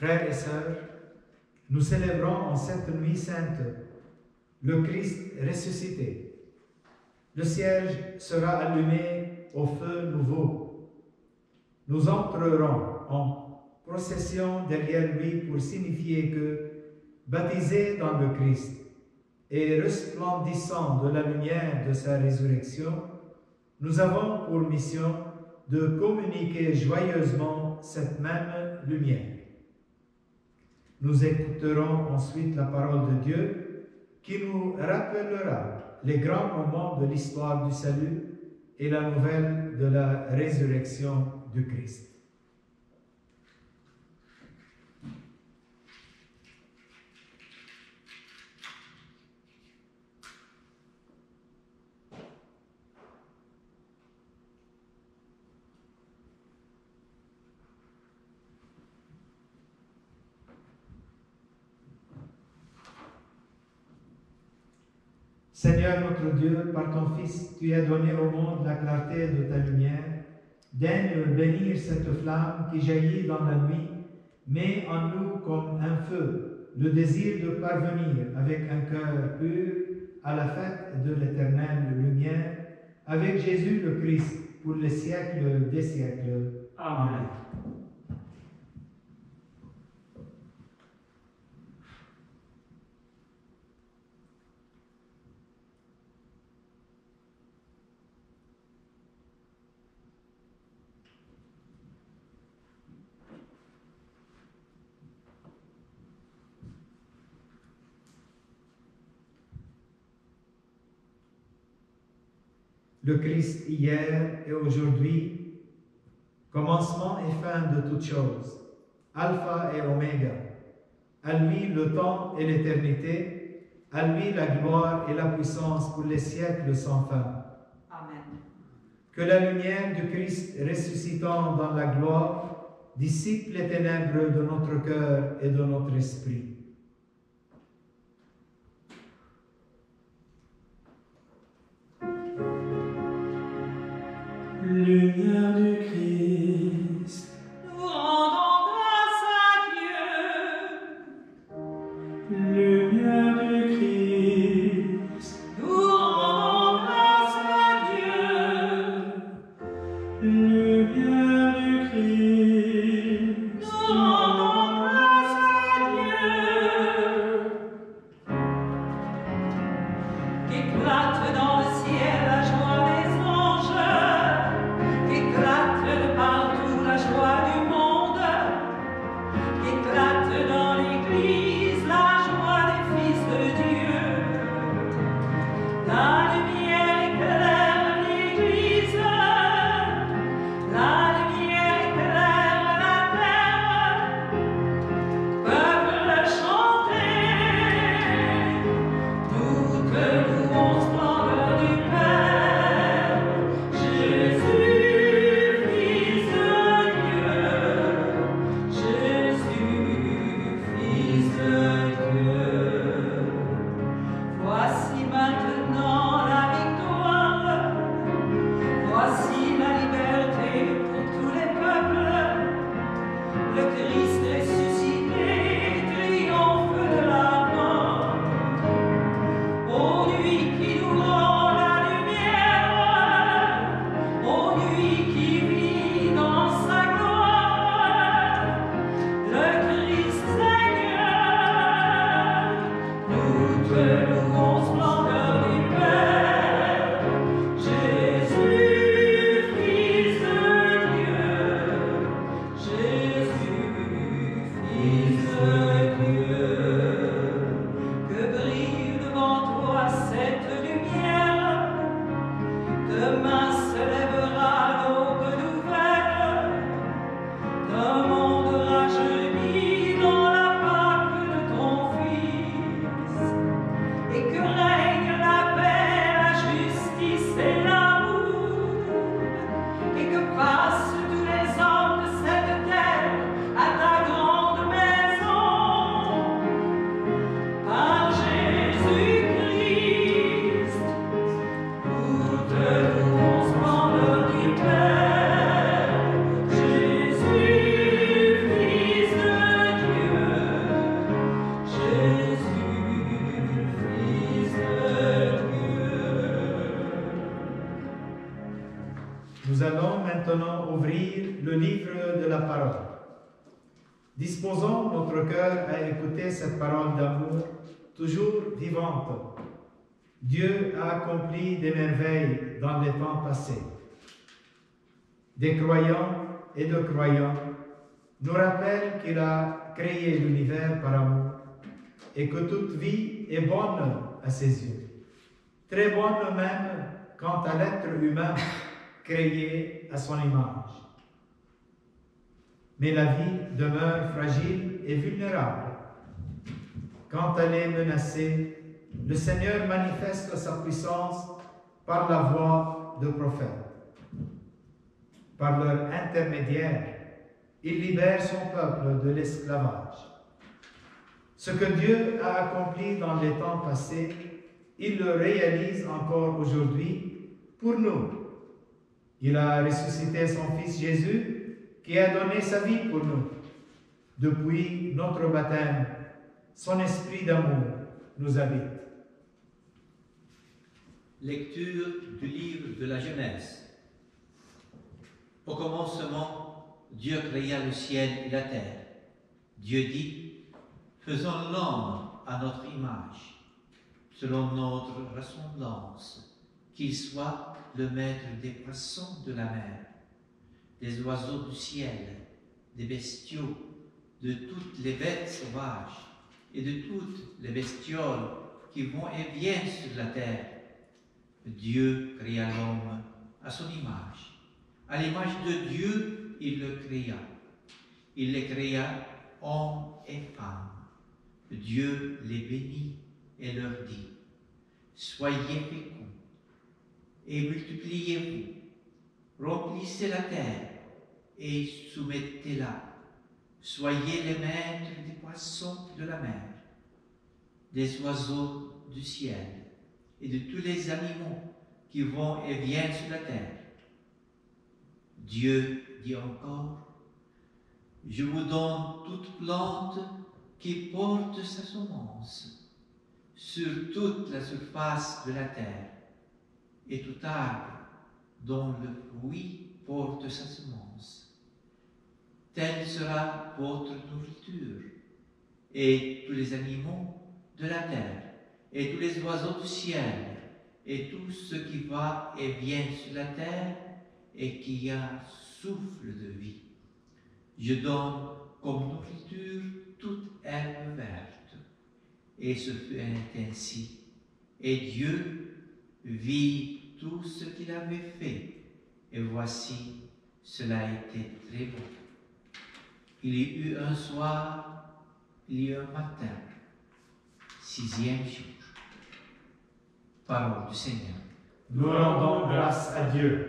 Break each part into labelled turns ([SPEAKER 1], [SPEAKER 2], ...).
[SPEAKER 1] Frères et sœurs, nous célébrons en cette nuit sainte le Christ ressuscité. Le cierge sera allumé au feu nouveau. Nous entrerons en procession derrière lui pour signifier que, baptisés dans le Christ et resplendissant de la lumière de sa résurrection, nous avons pour mission de communiquer joyeusement cette même lumière. Nous écouterons ensuite la parole de Dieu qui nous rappellera les grands moments de l'histoire du salut et la nouvelle de la résurrection du Christ. Seigneur notre Dieu, par ton Fils, tu as donné au monde la clarté de ta lumière. Daigne bénir cette flamme qui jaillit dans la nuit, mets en nous comme un feu le désir de parvenir avec un cœur pur à la fête de l'éternelle lumière, avec Jésus le Christ, pour les siècles des siècles. Amen. Le Christ hier et aujourd'hui, commencement et fin de toutes choses, Alpha et Oméga, à lui le temps et l'éternité, à lui la gloire et la puissance pour les siècles sans fin.
[SPEAKER 2] Amen.
[SPEAKER 1] Que la lumière du Christ ressuscitant dans la gloire dissipe les ténèbres de notre cœur et de notre esprit.
[SPEAKER 3] Lumière du Christ,
[SPEAKER 2] Nous rendons grâce à Dieu.
[SPEAKER 3] lumière du Christ,
[SPEAKER 2] Nous rendons grâce à Dieu.
[SPEAKER 3] lumière du Christ,
[SPEAKER 2] Nous rendons grâce à Dieu. Qu'éclate dans le ciel la joie des anges, qu'éclate partout la joie du monde, qu'éclate dans l'Église la joie des fils
[SPEAKER 1] Disposons notre cœur à écouter cette parole d'amour, toujours vivante. Dieu a accompli des merveilles dans les temps passés. Des croyants et de croyants nous rappellent qu'il a créé l'univers par amour et que toute vie est bonne à ses yeux. Très bonne même quant à l'être humain créé à son image. Mais la vie demeure fragile et vulnérable. Quand elle est menacée, le Seigneur manifeste sa puissance par la voix de prophètes. Par leur intermédiaire, il libère son peuple de l'esclavage. Ce que Dieu a accompli dans les temps passés, il le réalise encore aujourd'hui pour nous. Il a ressuscité son Fils Jésus, qui a donné sa vie pour nous. Depuis notre baptême, son esprit d'amour nous habite.
[SPEAKER 4] Lecture du livre de la Genèse. Au commencement, Dieu créa le ciel et la terre. Dieu dit, faisons l'homme à notre image, selon notre ressemblance, qu'il soit le maître des poissons de la mer, des oiseaux du ciel, des bestiaux, de toutes les bêtes sauvages et de toutes les bestioles qui vont et viennent sur la terre. Dieu créa l'homme à son image. À l'image de Dieu, il le créa. Il les créa hommes et femmes. Dieu les bénit et leur dit, soyez féconds et multipliez-vous, remplissez la terre et soumettez-la. Soyez les maîtres des poissons de la mer, des oiseaux du ciel et de tous les animaux qui vont et viennent sur la terre. Dieu dit encore, je vous donne toute plante qui porte sa semence sur toute la surface de la terre, et tout arbre dont le fruit porte sa semence. Telle sera votre nourriture, et tous les animaux de la terre, et tous les oiseaux du ciel, et tout ce qui va et vient sur la terre, et qui a souffle de vie. Je donne comme nourriture toute herbe verte. Et ce fut ainsi. Et Dieu vit tout ce qu'il avait fait, et voici, cela a été très beau. Il y eut un soir, il y eut un matin, 6e jour. Parole du Seigneur.
[SPEAKER 1] Nous rendons grâce à Dieu.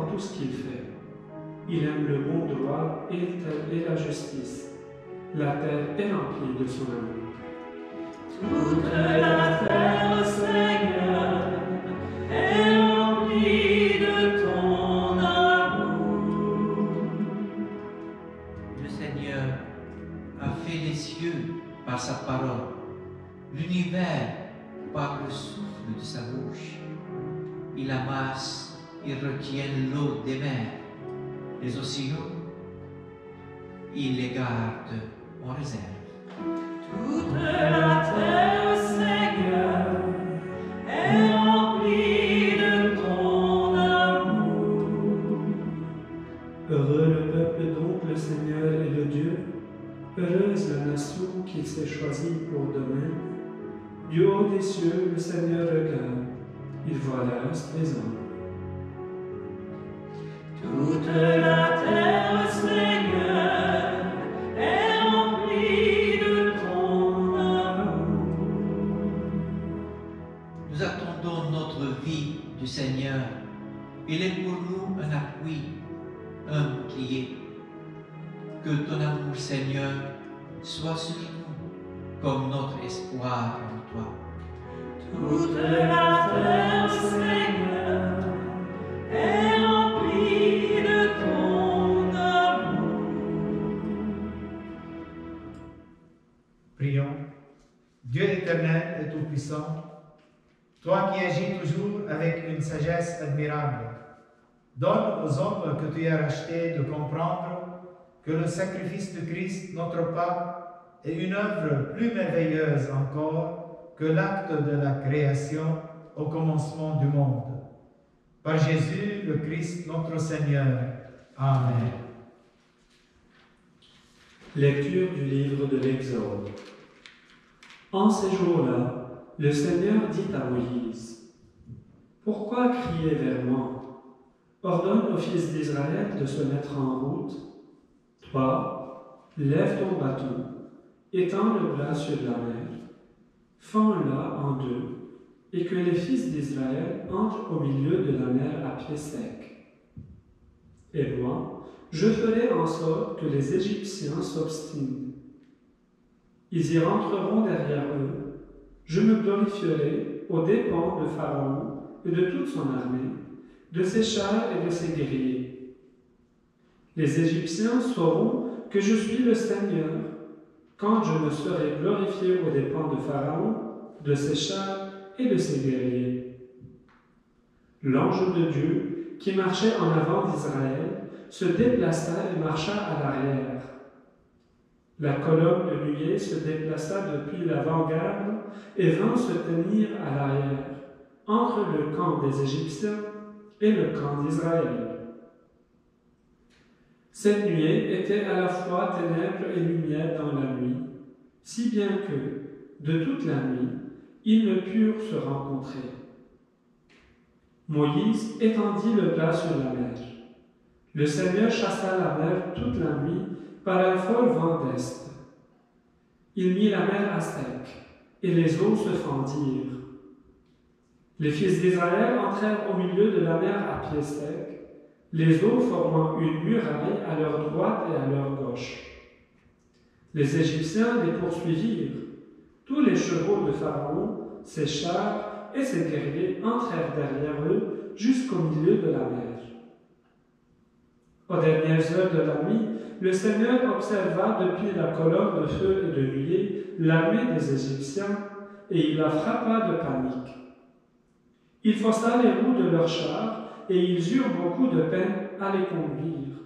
[SPEAKER 3] Tout ce qu'il fait. Il aime le bon droit et la justice. La terre est remplie de son amour.
[SPEAKER 2] Toute la terre, Seigneur, est remplie de ton amour.
[SPEAKER 4] Le Seigneur a fait les cieux par sa parole, l'univers par le souffle de sa bouche. Il amasse. Ils retiennent l'eau des mers, les océans, ils les gardent en réserve.
[SPEAKER 2] Toute la terre, Seigneur, est remplie de ton amour.
[SPEAKER 3] Heureux le peuple dont le Seigneur est le Dieu, heureuse la nation qu'il s'est choisie pour domaine. Du haut des cieux, le Seigneur regarde, il voit la race des hommes.
[SPEAKER 2] Toute la terre, Seigneur, est remplie de ton amour.
[SPEAKER 4] Nous attendons notre vie du Seigneur. Il est pour nous un appui, un bouclier. prier. Que ton amour, Seigneur, soit sur nous, comme notre espoir en toi.
[SPEAKER 2] Toute la terre, Seigneur, est remplie de ton amour.
[SPEAKER 1] Prions. Dieu éternel et tout-puissant, toi qui agis toujours avec une sagesse admirable, donne aux hommes que tu as rachetés de comprendre que le sacrifice de Christ, notre Père, est une œuvre plus merveilleuse encore que l'acte de la création au commencement du monde. Par Jésus, le Christ, notre Seigneur. Amen.
[SPEAKER 3] Lecture du livre de l'Exode. En ces jours-là, le Seigneur dit à Moïse, « Pourquoi crier vers moi? Ordonne aux fils d'Israël de se mettre en route. Toi, lève ton bâton, étends le bras sur la mer, fends-la en deux, et que les fils d'Israël entrent au milieu de la mer à pied sec. Et moi, je ferai en sorte que les Égyptiens s'obstinent. Ils y rentreront derrière eux. Je me glorifierai aux dépens de Pharaon et de toute son armée, de ses chars et de ses guerriers. Les Égyptiens sauront que je suis le Seigneur, quand je me serai glorifié aux dépens de Pharaon, de ses chars et de ses guerriers. » L'ange de Dieu, qui marchait en avant d'Israël, se déplaça et marcha à l'arrière. La colonne de nuée se déplaça depuis l'avant-garde et vint se tenir à l'arrière, entre le camp des Égyptiens et le camp d'Israël. Cette nuée était à la fois ténèbres et lumière dans la nuit, si bien que, de toute la nuit, ils ne purent se rencontrer. Moïse étendit le bras sur la mer. Le Seigneur chassa la mer toute la nuit par un fort vent d'est. Il mit la mer à sec, et les eaux se fendirent. Les fils d'Israël entrèrent au milieu de la mer à pied sec, les eaux formant une muraille à leur droite et à leur gauche. Les Égyptiens les poursuivirent. Tous les chevaux de Pharaon, ses chars et ses guerriers entrèrent derrière eux jusqu'au milieu de la mer. Aux dernières heures de la nuit, le Seigneur observa depuis la colonne de feu et de nuée l'armée des Égyptiens, et il la frappa de panique. Il faussa les roues de leurs chars, et ils eurent beaucoup de peine à les conduire.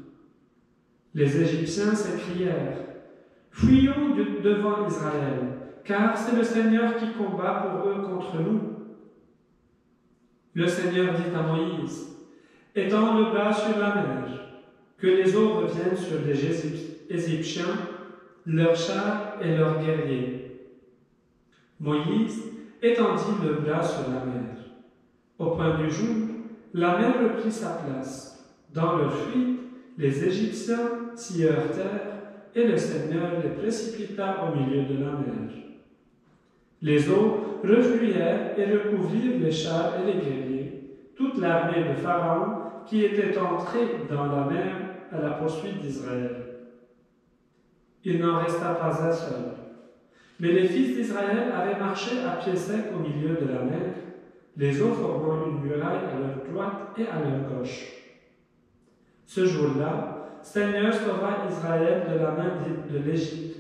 [SPEAKER 3] Les Égyptiens s'écrièrent, « Fuyons devant Israël, car c'est le Seigneur qui combat pour eux contre nous. » Le Seigneur dit à Moïse, « Étends le bras sur la mer, que les eaux reviennent sur les Égyptiens, leurs chars et leurs guerriers. » Moïse étendit le bras sur la mer. Au point du jour, la mer reprit sa place. Dans leur fuite, les Égyptiens s'y heurtèrent et le Seigneur les précipita au milieu de la mer. Les eaux refluèrent et recouvrirent les chars et les guerriers, toute l'armée de Pharaon qui était entrée dans la mer à la poursuite d'Israël. Il n'en resta pas un seul. Mais les fils d'Israël avaient marché à pied sec au milieu de la mer, les eaux formant une muraille à leur droite et à leur gauche. Ce jour-là, Seigneur sauva Israël de la main de l'Égypte,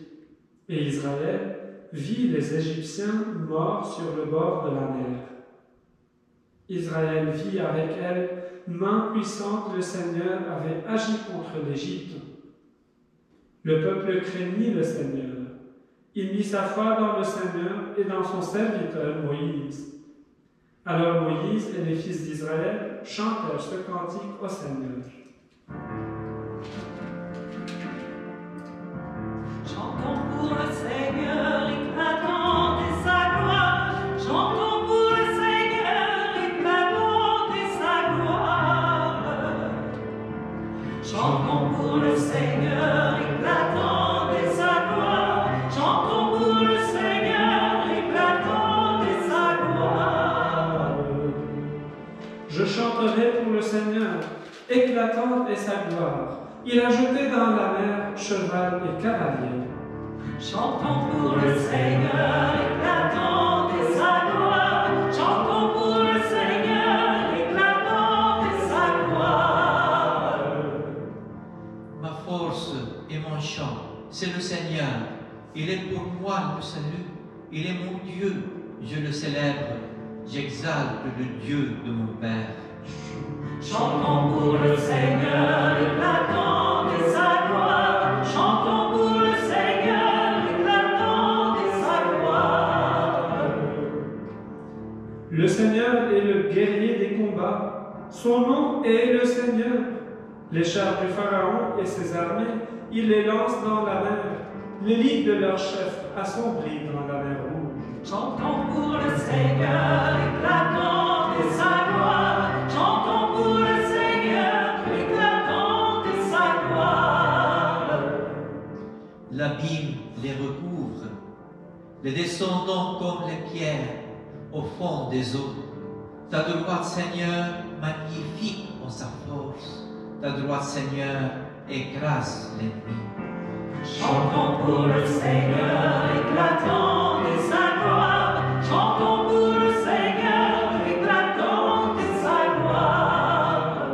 [SPEAKER 3] et Israël vit les Égyptiens morts sur le bord de la mer. Israël vit avec elle, main puissante, le Seigneur avait agi contre l'Égypte. Le peuple craignit le Seigneur. Il mit sa foi dans le Seigneur et dans son serviteur Moïse. Alors Moïse et les fils d'Israël chantèrent ce cantique au Seigneur.
[SPEAKER 2] Chantons pour le Seigneur, éclatant de sa gloire. Chantons pour le Seigneur, éclatant de sa gloire. Chantons pour le Seigneur, éclatant de sa gloire. Chantons pour le Seigneur, éclatant de sa gloire.
[SPEAKER 3] Je chanterai pour le Seigneur, éclatante est sa gloire. Il a jeté dans la mer cheval et cavalier.
[SPEAKER 2] Chantons pour le Seigneur, éclatant de sa gloire. Chantons pour le Seigneur, éclatant de sa gloire.
[SPEAKER 4] Ma force et mon chant, c'est le Seigneur. Il est pour moi le salut. Il est mon Dieu, je le célèbre. J'exalte le Dieu de mon Père.
[SPEAKER 2] Chantons pour le Seigneur, éclatant de sa gloire. Chantons pour le Seigneur, éclatant de sa gloire.
[SPEAKER 3] Le Seigneur est le guerrier des combats. Son nom est le Seigneur. Les chars du Pharaon et ses armées, il les lance dans la mer. L'élite de leur chef assombrit dans la mer rouge.
[SPEAKER 2] Chantons pour le Seigneur, éclatant de sa gloire. Chantons pour le Seigneur, éclatant de sa gloire.
[SPEAKER 4] L'abîme les recouvre, les descendants comme les pierres au fond des eaux. Ta droite, Seigneur, magnifique en sa force. Ta droite, Seigneur, écrase l'ennemi.
[SPEAKER 2] Chantons pour le Seigneur, éclatant de sa gloire. Chantons pour le Seigneur, éclatant de sa gloire.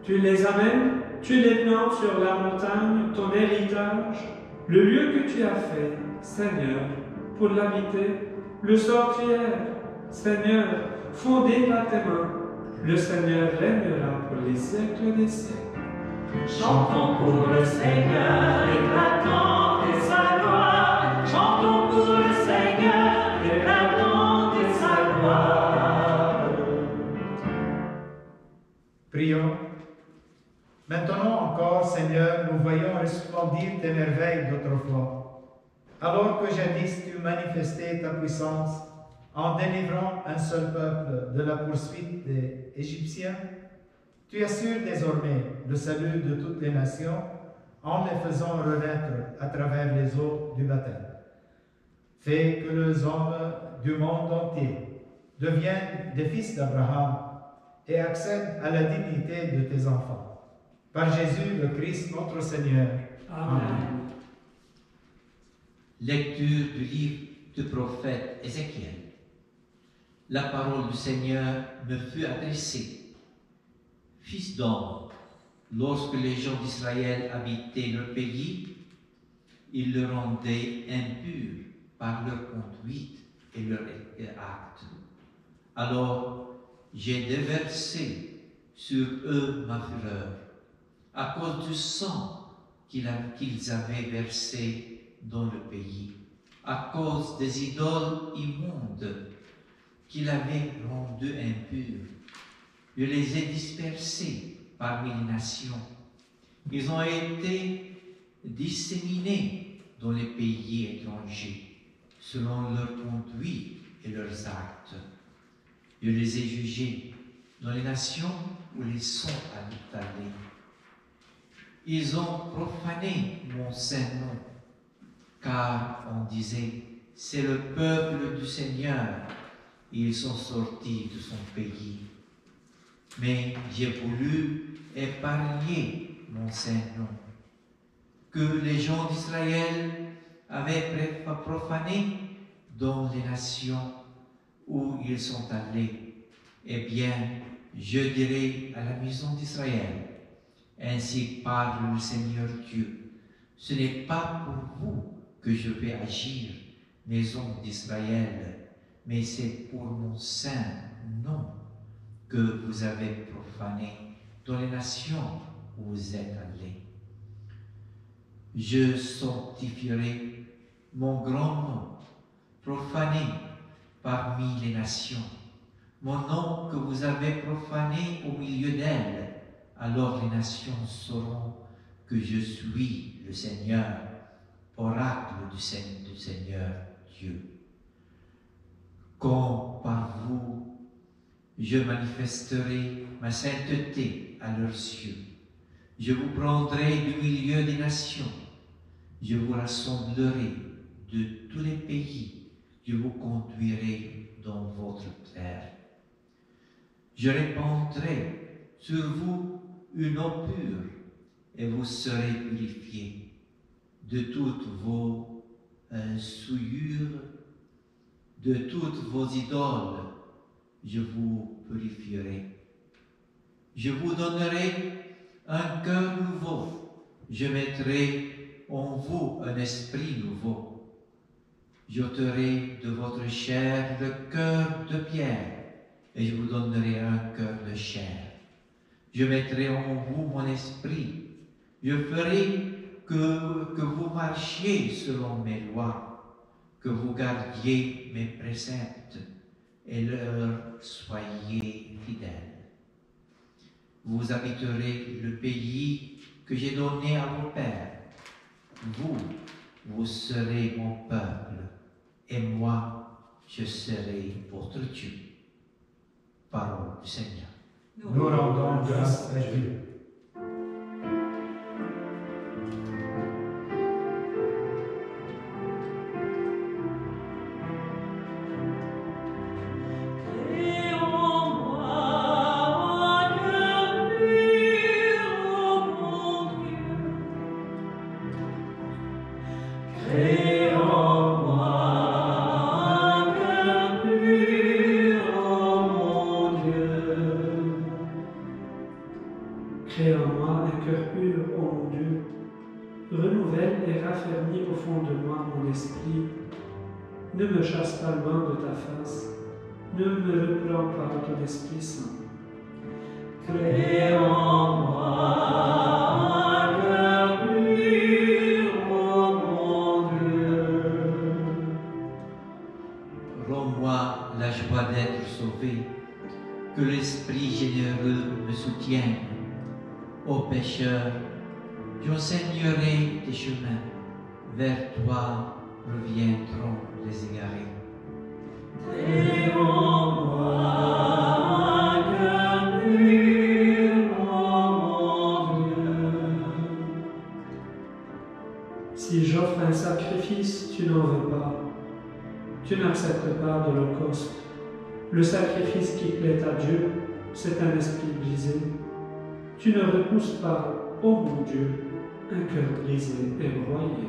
[SPEAKER 3] Tu les amènes, tu les plantes sur la montagne, ton héritage, le lieu que tu as fait, Seigneur, pour l'habiter, le sanctuaire, Seigneur, fondé par tes mains. Le Seigneur régnera pour les siècles des siècles.
[SPEAKER 2] Chantons pour le Seigneur, éclatant de sa gloire. Chantons pour le Seigneur, éclatant de sa gloire.
[SPEAKER 1] Prions. Maintenant encore, Seigneur, nous voyons resplendir tes merveilles d'autrefois. Alors que jadis tu manifestais ta puissance en délivrant un seul peuple de la poursuite des Égyptiens, tu assures désormais le salut de toutes les nations en les faisant renaître à travers les eaux du baptême. Fais que les hommes du monde entier deviennent des fils d'Abraham et accèdent à la dignité de tes enfants. Par Jésus le Christ, notre Seigneur.
[SPEAKER 3] Amen.
[SPEAKER 4] Lecture du livre du prophète Ézéchiel. La parole du Seigneur me fut adressée. Fils d'homme, lorsque les gens d'Israël habitaient leur pays, ils le rendaient impur par leur conduite et leur acte. Alors j'ai déversé sur eux ma fureur, à cause du sang qu'ils avaient versé dans le pays, à cause des idoles immondes qu'il avait rendues impures. Je les ai dispersés parmi les nations. Ils ont été disséminés dans les pays étrangers, selon leur conduite et leurs actes. Je les ai jugés dans les nations où ils sont allés. Ils ont profané mon saint nom, car on disait, c'est le peuple du Seigneur, et ils sont sortis de son pays. Mais j'ai voulu épargner mon saint nom, que les gens d'Israël avaient profané dans les nations où ils sont allés. Eh bien, je dirai à la maison d'Israël, ainsi parle le Seigneur Dieu, ce n'est pas pour vous que je vais agir, maison d'Israël, mais c'est pour mon saint nom que vous avez profané dans les nations où vous êtes allés. Je sanctifierai mon grand nom, profané parmi les nations, mon nom que vous avez profané au milieu d'elles. Alors les nations sauront que je suis le Seigneur, oracle du Seigneur Dieu. Quand par vous je manifesterai ma sainteté à leurs yeux, je vous prendrai du milieu des nations, je vous rassemblerai de tous les pays, je vous conduirai dans votre terre. Je répandrai sur vous une eau pure, et vous serez purifiés de toutes vos souillures, de toutes vos idoles, je vous purifierai. Je vous donnerai un cœur nouveau, je mettrai en vous un esprit nouveau. J'ôterai de votre chair le cœur de pierre, et je vous donnerai un cœur de chair. Je mettrai en vous mon esprit. Je ferai que vous marchiez selon mes lois, que vous gardiez mes préceptes et leur soyez fidèles. Vous habiterez le pays que j'ai donné à vos pères. Vous serez mon peuple, et moi, je serai votre Dieu. Parole du Seigneur.
[SPEAKER 1] Nous rendons grâce à Dieu.
[SPEAKER 3] Crée en moi un cœur pur, ô mon Dieu. Renouvelle et raffermis au fond de moi mon esprit. Ne me chasse pas loin de ta face. Ne me reprends pas ton Esprit Saint.
[SPEAKER 2] Crée en moi un cœur pur, ô mon Dieu.
[SPEAKER 4] Rends-moi la joie d'être sauvé, que l'Esprit généreux me soutienne. Ô pécheur, j'enseignerai tes chemins, vers toi reviendront les égarés.
[SPEAKER 2] Crée en moi un cœur pur, ô mon Dieu.
[SPEAKER 3] Si j'offre un sacrifice, tu n'en veux pas. Tu n'acceptes pas d'holocauste. Le sacrifice qui plaît à Dieu, c'est un esprit brisé. Tu ne repousses pas, ô mon Dieu, un cœur brisé et broyé.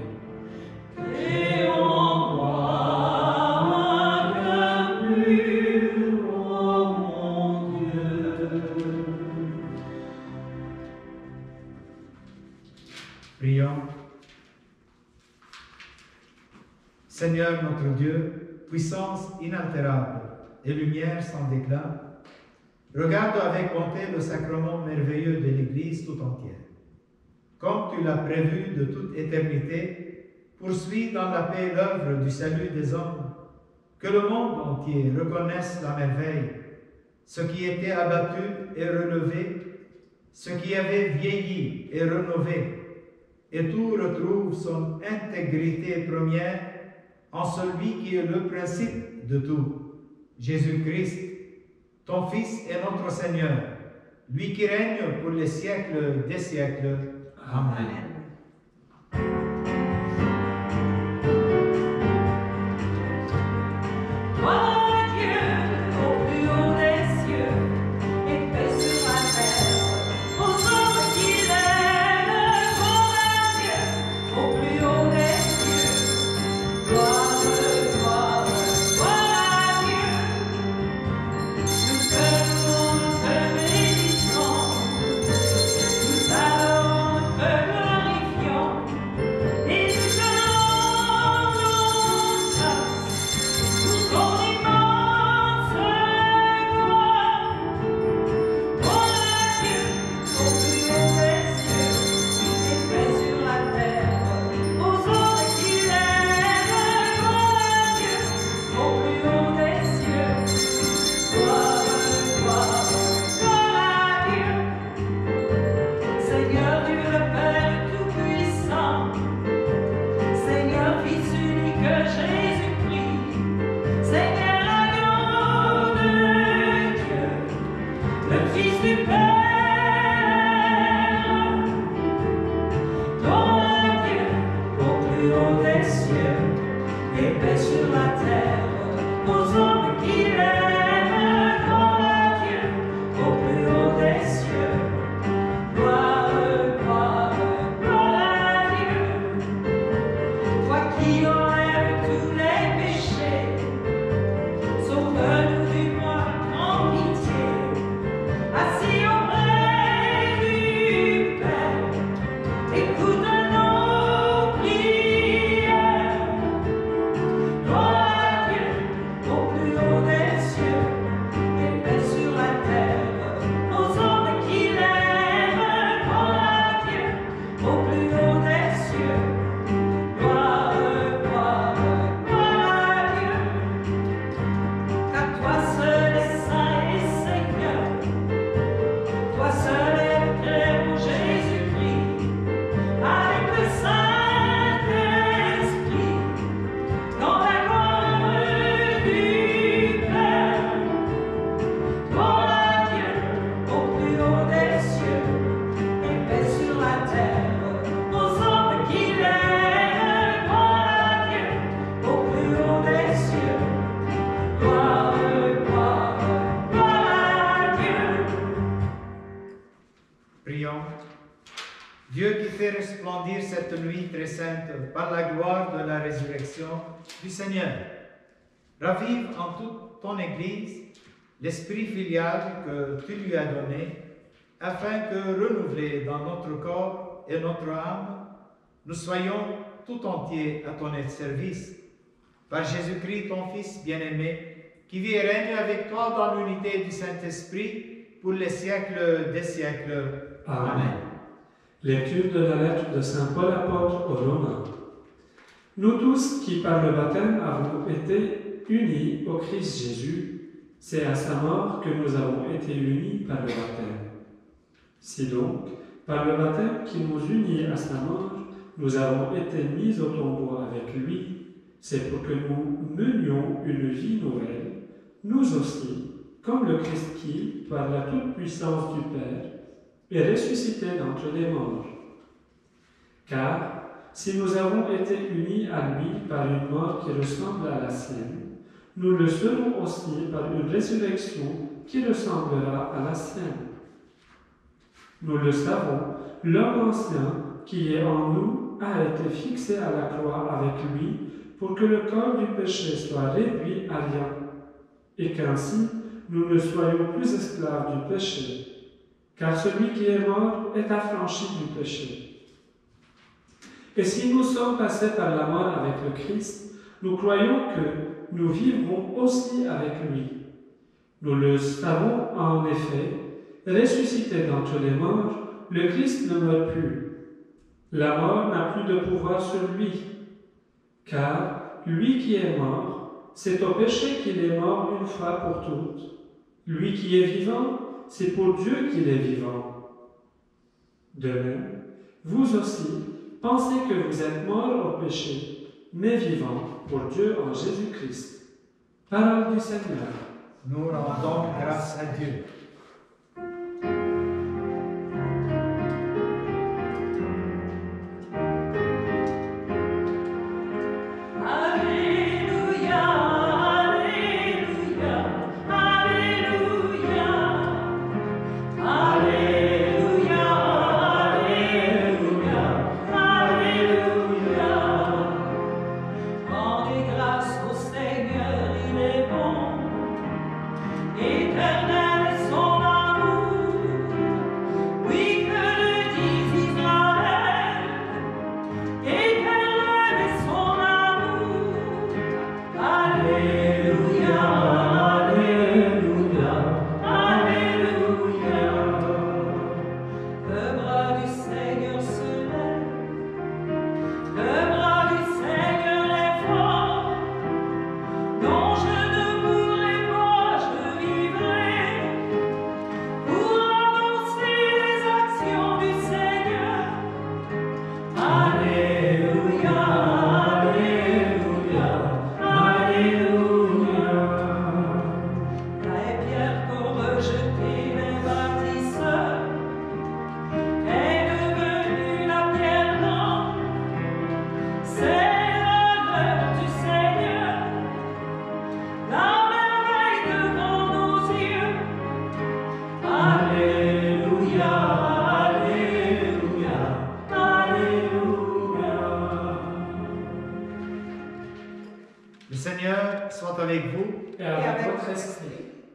[SPEAKER 2] Crée en moi un cœur pur, ô mon Dieu.
[SPEAKER 1] Prions. Seigneur notre Dieu, puissance inaltérable et lumière sans déclin, regarde avec bonté le sacrement merveilleux de l'Église tout entière. Comme tu l'as prévu de toute éternité, poursuis dans la paix l'œuvre du salut des hommes, que le monde entier reconnaisse la merveille, ce qui était abattu est relevé, ce qui avait vieilli est rénové, et tout retrouve son intégrité première en celui qui est le principe de tout, Jésus-Christ, ton Fils est notre Seigneur, lui qui règne pour les siècles des siècles. Amen. cette nuit très sainte par la gloire de la résurrection du Seigneur. Ravive en toute ton Église l'esprit filial que tu lui as donné, afin que, renouvelés dans notre corps et notre âme, nous soyons tout entiers à ton service. Par Jésus-Christ, ton Fils bien-aimé, qui vit et règne avec toi dans l'unité du Saint-Esprit pour les siècles des siècles.
[SPEAKER 3] Amen. Lecture de la lettre de Saint Paul apôtre aux Romains. Nous tous qui par le baptême avons été unis au Christ Jésus, c'est à sa mort que nous avons été unis par le baptême. Si donc, par le baptême qui nous unit à sa mort, nous avons été mis au tombeau avec lui, c'est pour que nous menions une vie nouvelle, nous aussi, comme le Christ qui, par la toute-puissance du Père, est ressuscité d'entre les morts. Car, si nous avons été unis à lui par une mort qui ressemble à la sienne, nous le serons aussi par une résurrection qui ressemblera à la sienne. Nous le savons, l'homme ancien qui est en nous a été fixé à la croix avec lui pour que le corps du péché soit réduit à rien, et qu'ainsi nous ne soyons plus esclaves du péché, car celui qui est mort est affranchi du péché. Et si nous sommes passés par la mort avec le Christ, nous croyons que nous vivrons aussi avec lui. Nous le savons en effet, ressuscité d'entre les morts, le Christ ne meurt plus. La mort n'a plus de pouvoir sur lui, car lui qui est mort, c'est au péché qu'il est mort une fois pour toutes. Lui qui est vivant, c'est pour Dieu qu'il est vivant. De même, vous aussi, pensez que vous êtes morts au péché, mais vivants pour Dieu en Jésus-Christ. Parole du Seigneur.
[SPEAKER 1] Nous rendons grâce à Dieu.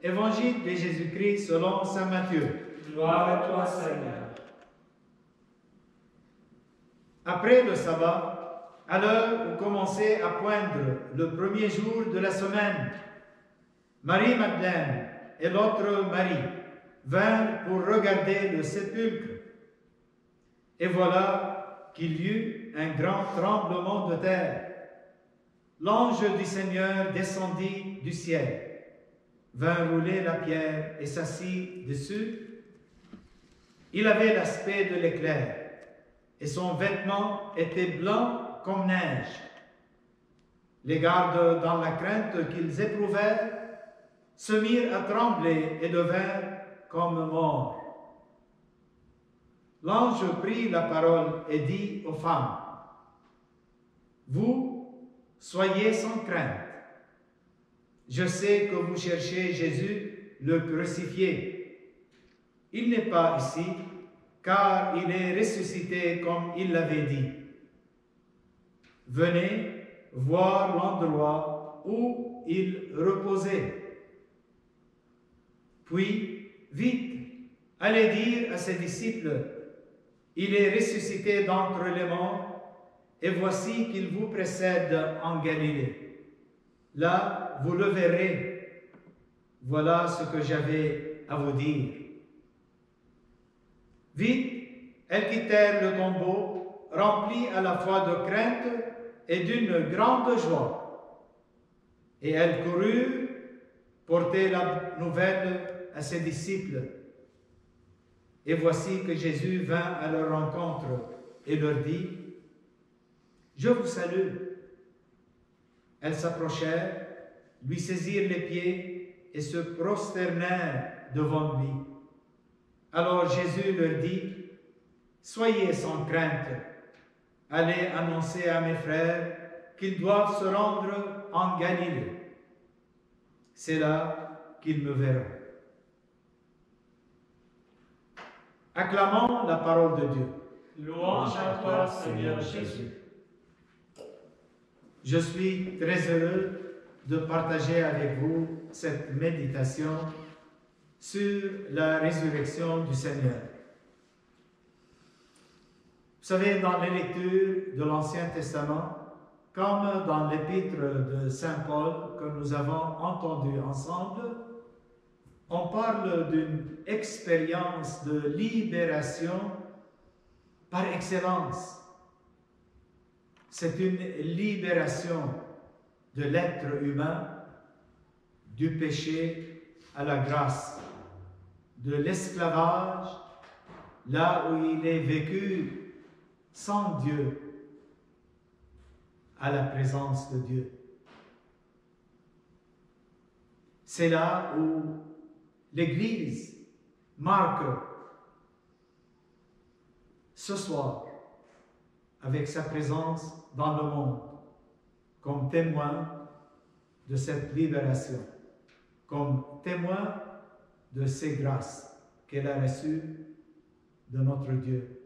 [SPEAKER 1] Évangile de Jésus-Christ selon saint Matthieu.
[SPEAKER 3] Gloire à toi, Seigneur.
[SPEAKER 1] Après le sabbat, à l'heure où commençait à poindre le premier jour de la semaine, Marie-Madeleine et l'autre Marie vinrent pour regarder le sépulcre. Et voilà qu'il y eut un grand tremblement de terre. L'ange du Seigneur descendit du ciel, vint rouler la pierre et s'assit dessus. Il avait l'aspect de l'éclair, et son vêtement était blanc comme neige. Les gardes, dans la crainte qu'ils éprouvèrent, se mirent à trembler et devinrent comme morts. L'ange prit la parole et dit aux femmes: Vous, soyez sans crainte. Je sais que vous cherchez Jésus, le crucifié. Il n'est pas ici, car il est ressuscité comme il l'avait dit. venez voir l'endroit où il reposait. Puis, vite, allez dire à ses disciples, il est ressuscité d'entre les morts, et voici qu'il vous précède en Galilée. Là, vous le verrez. Voilà ce que j'avais à vous dire. Vite, elles quittèrent le tombeau, remplies à la fois de crainte et d'une grande joie. Et elles coururent porter la nouvelle à ses disciples. Et voici que Jésus vint à leur rencontre et leur dit, « Je vous salue. » Elles s'approchèrent, lui saisirent les pieds et se prosternèrent devant lui. Alors Jésus leur dit, « Soyez sans crainte. Allez annoncer à mes frères qu'ils doivent se rendre en Galilée. C'est là qu'ils me verront. » Acclamons la parole de Dieu.
[SPEAKER 5] Louange à toi, Seigneur Jésus.
[SPEAKER 1] Je suis très heureux de partager avec vous cette méditation sur la résurrection du Seigneur. Vous savez, dans les lectures de l'Ancien Testament, comme dans l'épître de Saint Paul que nous avons entendu ensemble, on parle d'une expérience de libération par excellence. C'est une libération de l'être humain, du péché à la grâce, de l'esclavage, là où il est vécu sans Dieu, à la présence de Dieu. C'est là où l'Église marque ce soir avec sa présence dans le monde comme témoin de cette libération, comme témoin de ces grâces qu'elle a reçues de notre Dieu.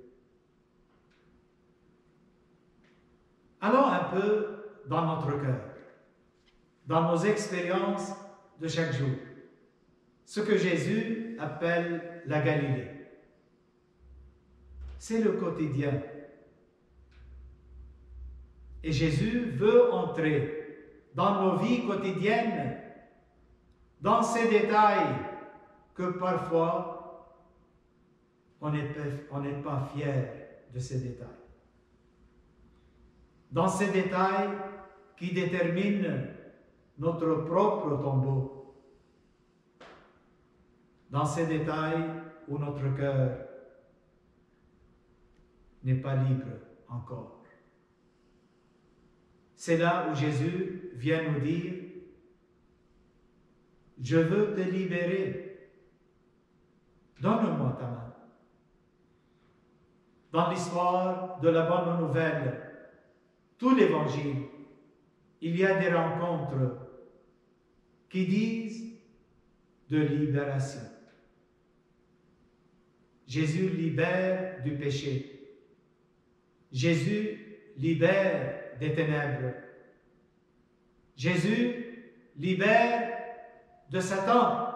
[SPEAKER 1] Allons un peu dans notre cœur, dans nos expériences de chaque jour, ce que Jésus appelle la Galilée. C'est le quotidien. Et Jésus veut entrer dans nos vies quotidiennes, dans ces détails que parfois on n'est pas fier de ces détails. Dans ces détails qui déterminent notre propre tombeau. Dans ces détails où notre cœur n'est pas libre encore. C'est là où Jésus vient nous dire, « Je veux te libérer. Donne-moi ta main. » Dans l'histoire de la bonne nouvelle, tout l'Évangile, il y a des rencontres qui disent de libération. Jésus libère du péché. Jésus libère des ténèbres. Jésus libère de Satan.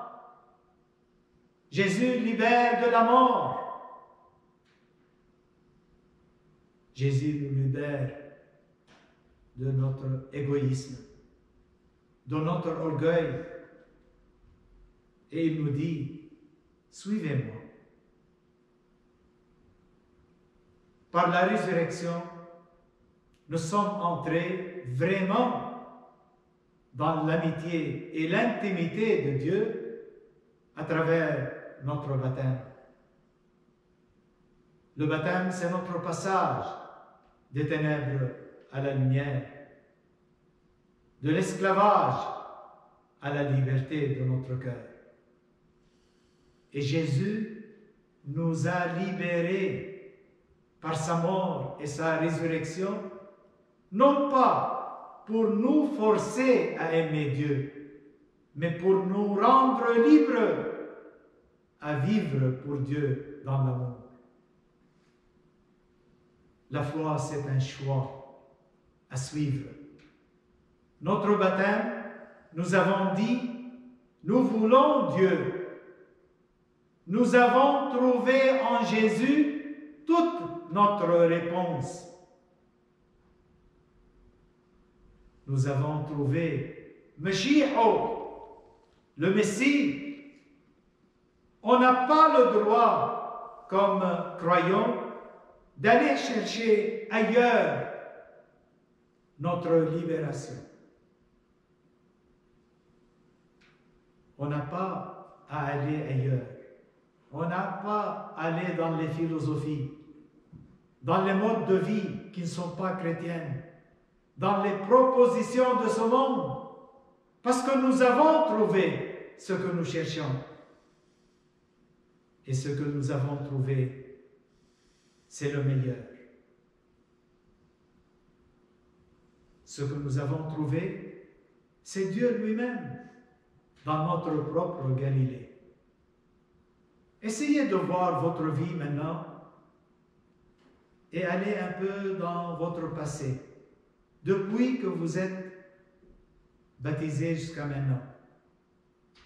[SPEAKER 1] Jésus libère de la mort. Jésus nous libère de notre égoïsme, de notre orgueil. Et il nous dit, suivez-moi. Par la résurrection, nous sommes entrés vraiment dans l'amitié et l'intimité de Dieu à travers notre baptême. Le baptême, c'est notre passage des ténèbres à la lumière, de l'esclavage à la liberté de notre cœur. Et Jésus nous a libérés par sa mort et sa résurrection, non pas pour nous forcer à aimer Dieu, mais pour nous rendre libres à vivre pour Dieu dans l'amour. La foi, c'est un choix à suivre. Notre baptême, nous avons dit, nous voulons Dieu. Nous avons trouvé en Jésus toute notre réponse. Nous avons trouvé Mashiach, le Messie. On n'a pas le droit, comme croyants, d'aller chercher ailleurs notre libération. On n'a pas à aller ailleurs. On n'a pas à aller dans les philosophies, dans les modes de vie qui ne sont pas chrétiennes, dans les propositions de ce monde, parce que nous avons trouvé ce que nous cherchions. Et ce que nous avons trouvé, c'est le meilleur. Ce que nous avons trouvé, c'est Dieu lui-même dans notre propre Galilée. Essayez de voir votre vie maintenant et allez un peu dans votre passé, depuis que vous êtes baptisé jusqu'à maintenant.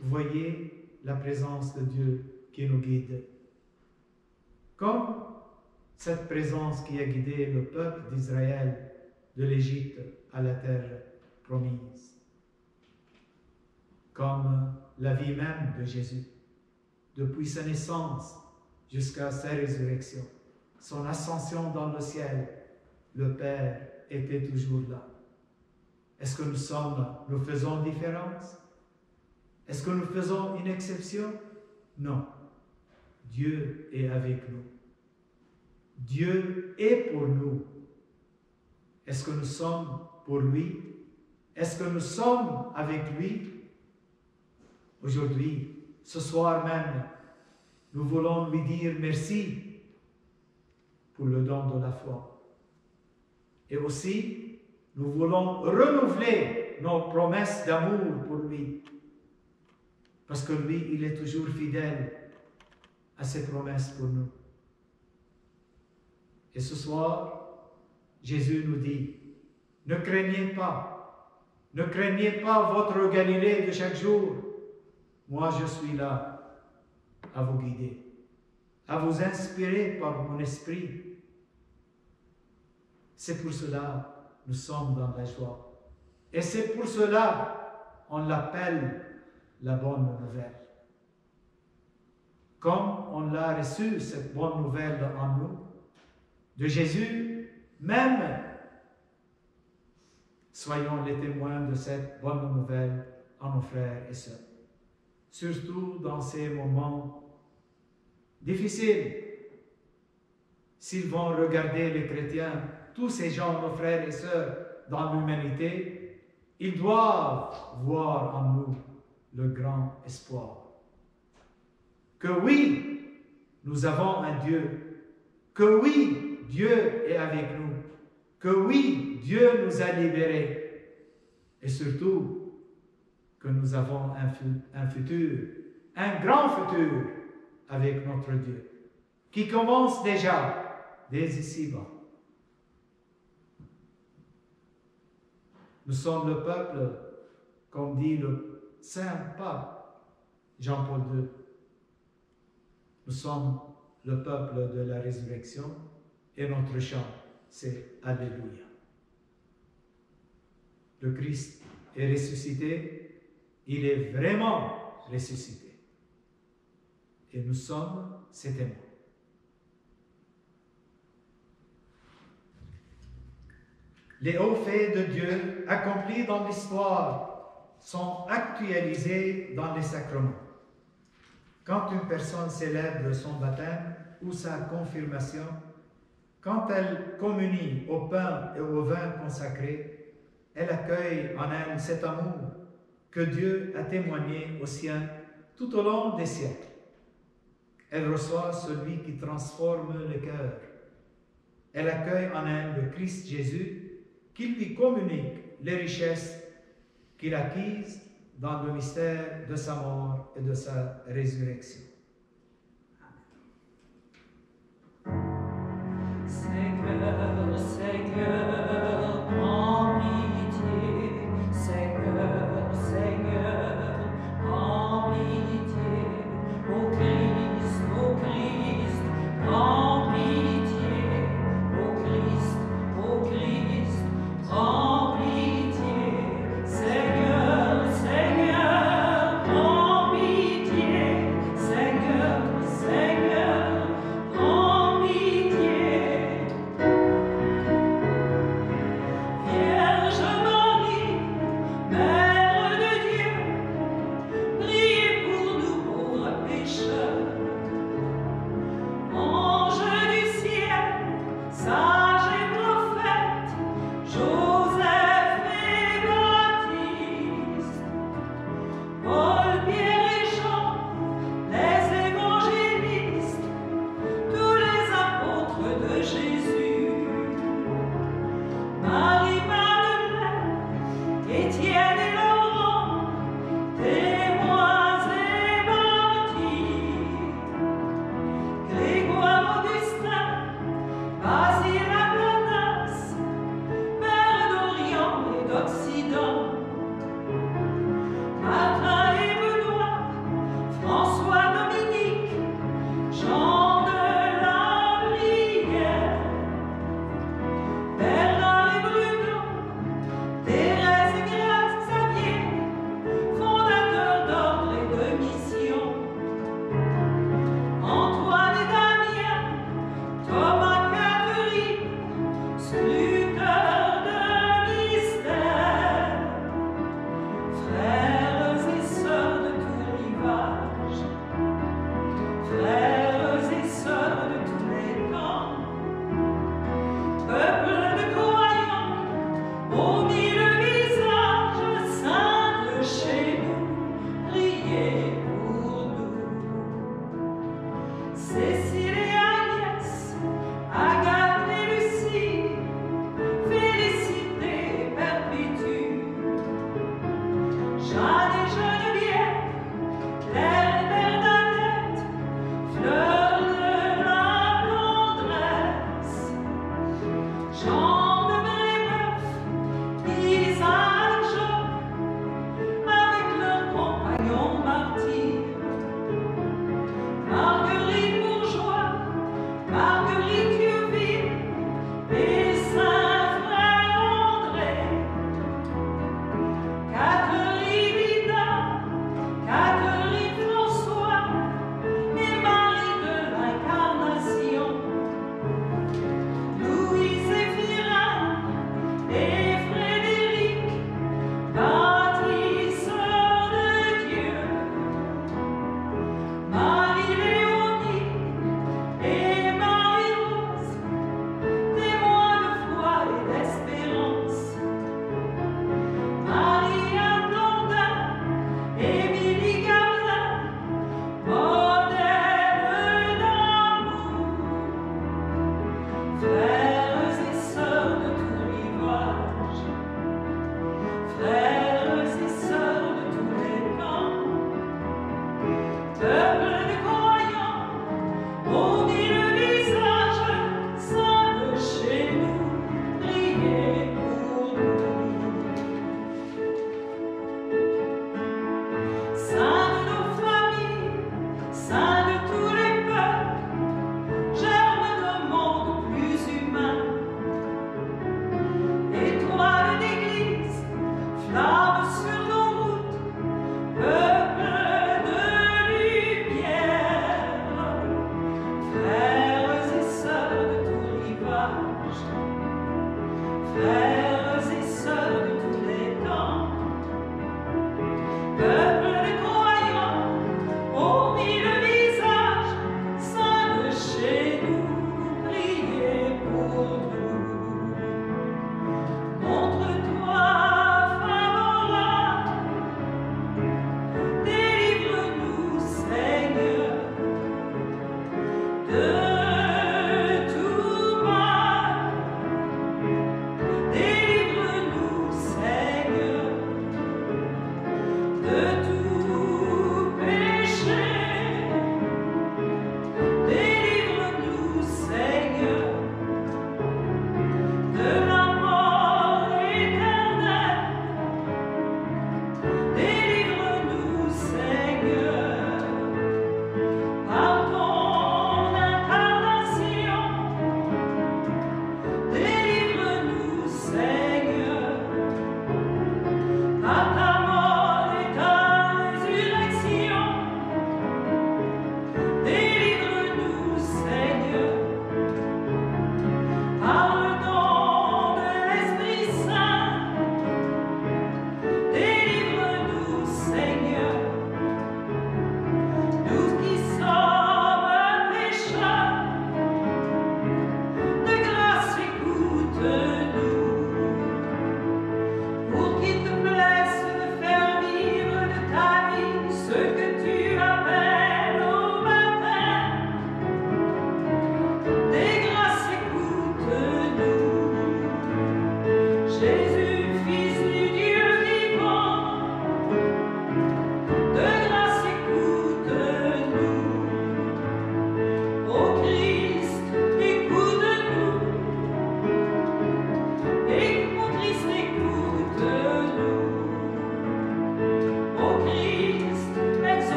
[SPEAKER 1] Vous voyez la présence de Dieu qui nous guide. Comme cette présence qui a guidé le peuple d'Israël de l'Égypte à la terre promise. Comme la vie même de Jésus, depuis sa naissance jusqu'à sa résurrection, son ascension dans le ciel, le Père était toujours là. Est-ce que nous faisons différence? Est-ce que nous faisons une exception? Non. Dieu est avec nous. Dieu est pour nous. Est-ce que nous sommes pour lui? Est-ce que nous sommes avec lui? Aujourd'hui, ce soir même, nous voulons lui dire merci pour le don de la foi. Et aussi, nous voulons renouveler nos promesses d'amour pour lui. Parce que lui, il est toujours fidèle à ses promesses pour nous. Et ce soir, Jésus nous dit, ne craignez pas votre Galilée de chaque jour. Moi, je suis là à vous guider, à vous inspirer par mon esprit. C'est pour cela que nous sommes dans la joie. Et c'est pour cela qu'on l'appelle la bonne nouvelle. Comme on l'a reçu, cette bonne nouvelle en nous, de Jésus, même, soyons les témoins de cette bonne nouvelle à nos frères et sœurs. Surtout dans ces moments difficiles. S'ils vont regarder les chrétiens, tous ces gens, nos frères et sœurs, dans l'humanité, ils doivent voir en nous le grand espoir. Que oui, nous avons un Dieu. Que oui, Dieu est avec nous. Que oui, Dieu nous a libérés. Et surtout, que nous avons un futur, un grand futur avec notre Dieu, qui commence déjà dès ici-bas. Nous sommes le peuple, comme dit le Saint Pape Jean-Paul II. Nous sommes le peuple de la résurrection et notre chant, c'est Alléluia. Le Christ est ressuscité. Il est vraiment ressuscité. Et nous sommes ses témoins. Les hauts faits de Dieu accomplis dans l'histoire sont actualisés dans les sacrements. Quand une personne célèbre son baptême ou sa confirmation, quand elle communie au pain et au vin consacrés, elle accueille en elle cet amour que Dieu a témoigné aux siens tout au long des siècles. Elle reçoit celui qui transforme le cœur. Elle accueille en elle le Christ Jésus qui lui communique les richesses qu'il acquise dans le mystère de sa mort et de sa résurrection.
[SPEAKER 2] Seigneur, Seigneur, Étienne et Laurent, témoins et martyrs, Grégoire Augustin, Basile Aplanas, Père d'Orient et d'Occident, Martin et Benoît, François Dominique, Jean de la Brière, Bernard et Bruno, Thérèse et Grace,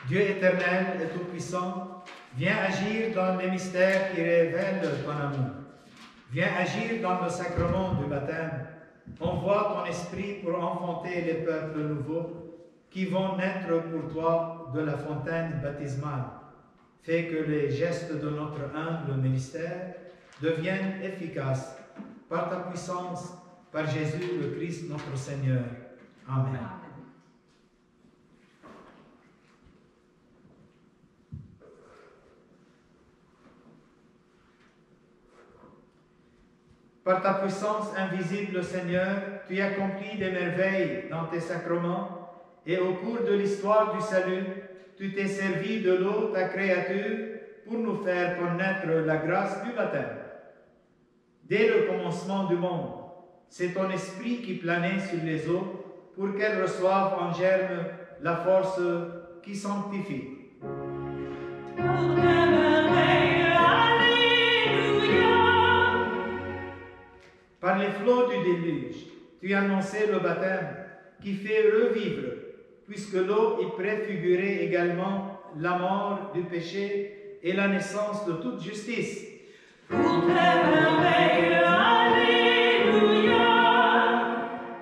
[SPEAKER 1] Dieu éternel et tout-puissant, viens agir dans les mystères qui révèlent ton amour. Viens agir dans le sacrement du baptême. Envoie ton esprit pour enfanter les peuples nouveaux qui vont naître pour toi de la fontaine baptismale. Fais que les gestes de notre humble ministère deviennent efficaces par ta puissance, par Jésus le Christ notre Seigneur. Amen. Par ta puissance invisible, Seigneur, tu accomplis des merveilles dans tes sacrements et au cours de l'histoire du salut, tu t'es servi de l'eau, ta créature, pour nous faire connaître la grâce du baptême. Dès le commencement du monde, c'est ton esprit qui planait sur les eaux pour qu'elles reçoivent en germe la force qui sanctifie. Par les flots du déluge, tu annonçais le baptême qui fait revivre, puisque l'eau y préfigurait également la mort du péché et la naissance de toute justice.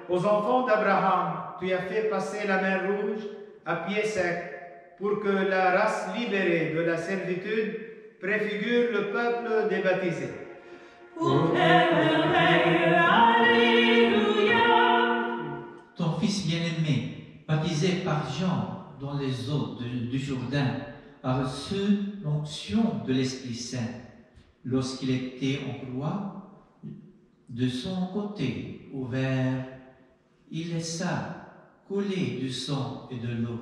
[SPEAKER 1] Aux enfants d'Abraham, tu as fait passer la mer Rouge à pied sec pour que la race libérée de la servitude préfigure le peuple des baptisés.
[SPEAKER 4] Ton Fils bien-aimé, baptisé par Jean dans les eaux du Jourdain, a reçu l'onction de l'Esprit Saint. Lorsqu'il était en croix, de son côté ouvert, il laissa couler du sang et de l'eau.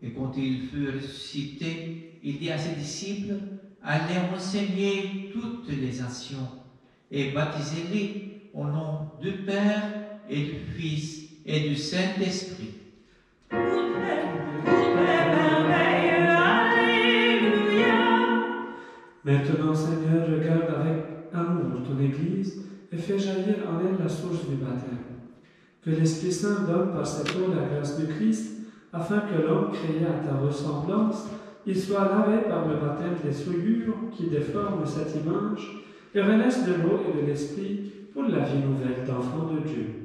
[SPEAKER 4] Et quand il fut ressuscité, il dit à ses disciples, allez enseigner toutes les nations et baptisez-les au nom du Père et du Fils et du Saint-Esprit.
[SPEAKER 3] Maintenant, Seigneur, regarde avec amour ton Église et fais jaillir en elle la source du baptême. Que l'Esprit Saint donne par cette eau la grâce du Christ, afin que l'homme créé à ta ressemblance, il soit lavé par le baptême des souillures qui déforment cette image et renaisse de l'eau et de l'Esprit pour la vie nouvelle d'enfants de Dieu.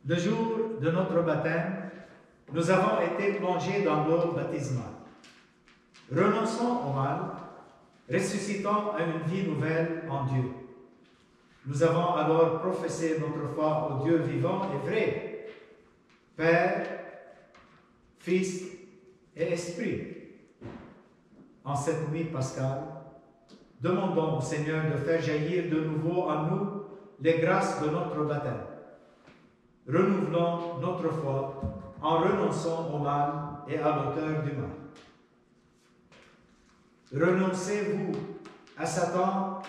[SPEAKER 1] Le jour de notre baptême, nous avons été plongés dans l'eau baptismale. Renonçons au mal, ressuscitons à une vie nouvelle en Dieu. Nous avons alors professé notre foi au Dieu vivant et vrai, Père, Fils et Esprit. En cette nuit pascale, demandons au Seigneur de faire jaillir de nouveau en nous les grâces de notre baptême. Renouvelons notre foi en renonçant au mal et à l'auteur du mal. Renoncez-vous à Satan,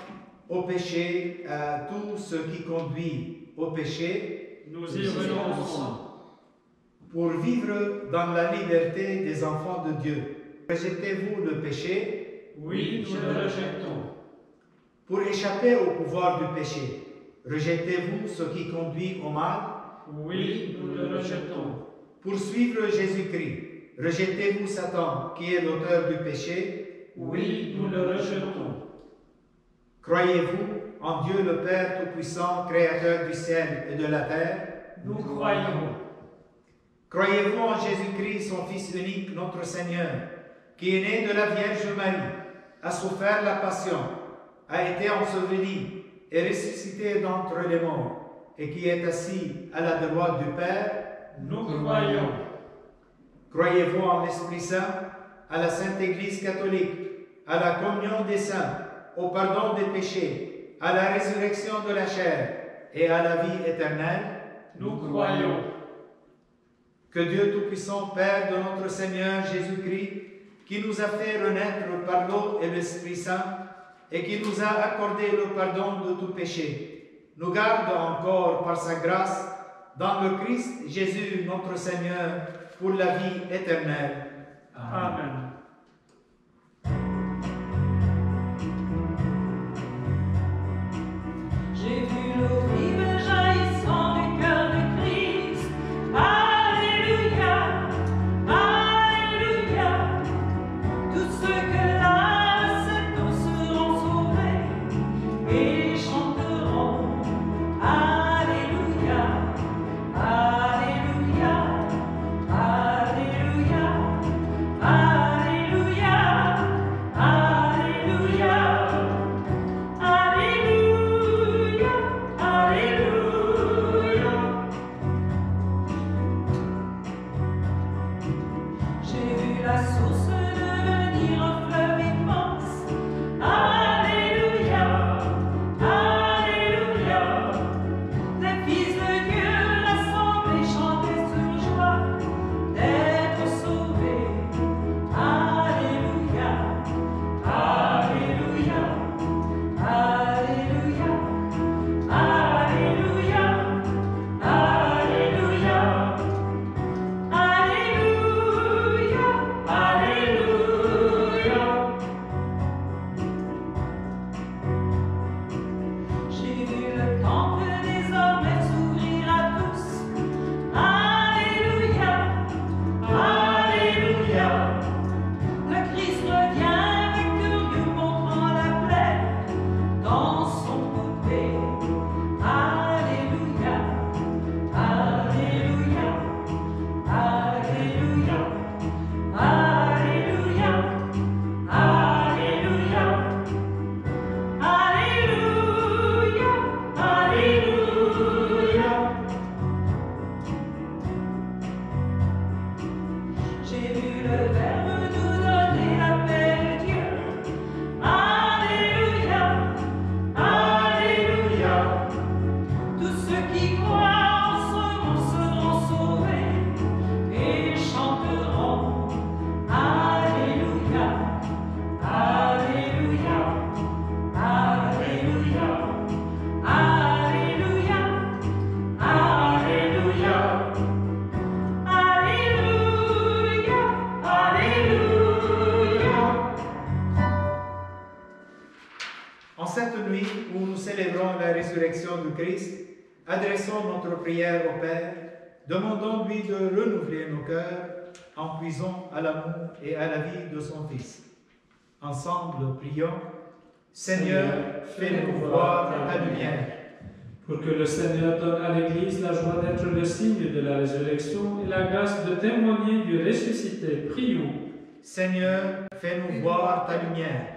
[SPEAKER 1] au péché, à tout ce qui conduit au péché.
[SPEAKER 5] Nous y renonçons.
[SPEAKER 1] Pour vivre dans la liberté des enfants de Dieu. Rejetez-vous le péché.
[SPEAKER 5] Oui, nous le rejetons.
[SPEAKER 1] Pour échapper au pouvoir du péché, rejetez-vous ce qui conduit au mal.
[SPEAKER 5] Oui, nous le rejetons.
[SPEAKER 1] Pour suivre Jésus-Christ, rejetez-vous Satan, qui est l'auteur du péché.
[SPEAKER 5] Oui, nous le rejetons.
[SPEAKER 1] Croyez-vous en Dieu le Père Tout-Puissant, Créateur du ciel et de la terre?
[SPEAKER 5] Nous croyons.
[SPEAKER 1] Croyez-vous en Jésus-Christ, son Fils unique, notre Seigneur, qui est né de la Vierge Marie, a souffert la passion, a été enseveli et ressuscité d'entre les morts, et qui est assis à la droite du Père?
[SPEAKER 5] Nous croyons.
[SPEAKER 1] Croyez-vous en l'Esprit Saint, à la Sainte Église catholique, à la communion des saints, au pardon des péchés, à la résurrection de la chair et à la vie éternelle?
[SPEAKER 5] Nous croyons.
[SPEAKER 1] Que Dieu Tout-Puissant, Père de notre Seigneur Jésus-Christ, qui nous a fait renaître par l'eau et l'Esprit Saint, et qui nous a accordé le pardon de tout péché, nous garde encore par sa grâce dans le Christ Jésus notre Seigneur pour la vie éternelle.
[SPEAKER 5] Amen.
[SPEAKER 2] J'ai vu l'eau vive jaillissant du cœur de Christ,
[SPEAKER 1] Christ, adressons notre prière au Père, demandons-lui de renouveler nos cœurs en puisant à l'amour et à la vie de son Fils. Ensemble, prions. Seigneur, fais-nous voir ta lumière.
[SPEAKER 3] Pour que le Seigneur donne à l'Église la joie d'être le signe de la résurrection et la grâce de témoigner du ressuscité, prions.
[SPEAKER 1] Seigneur, fais-nous voir ta lumière.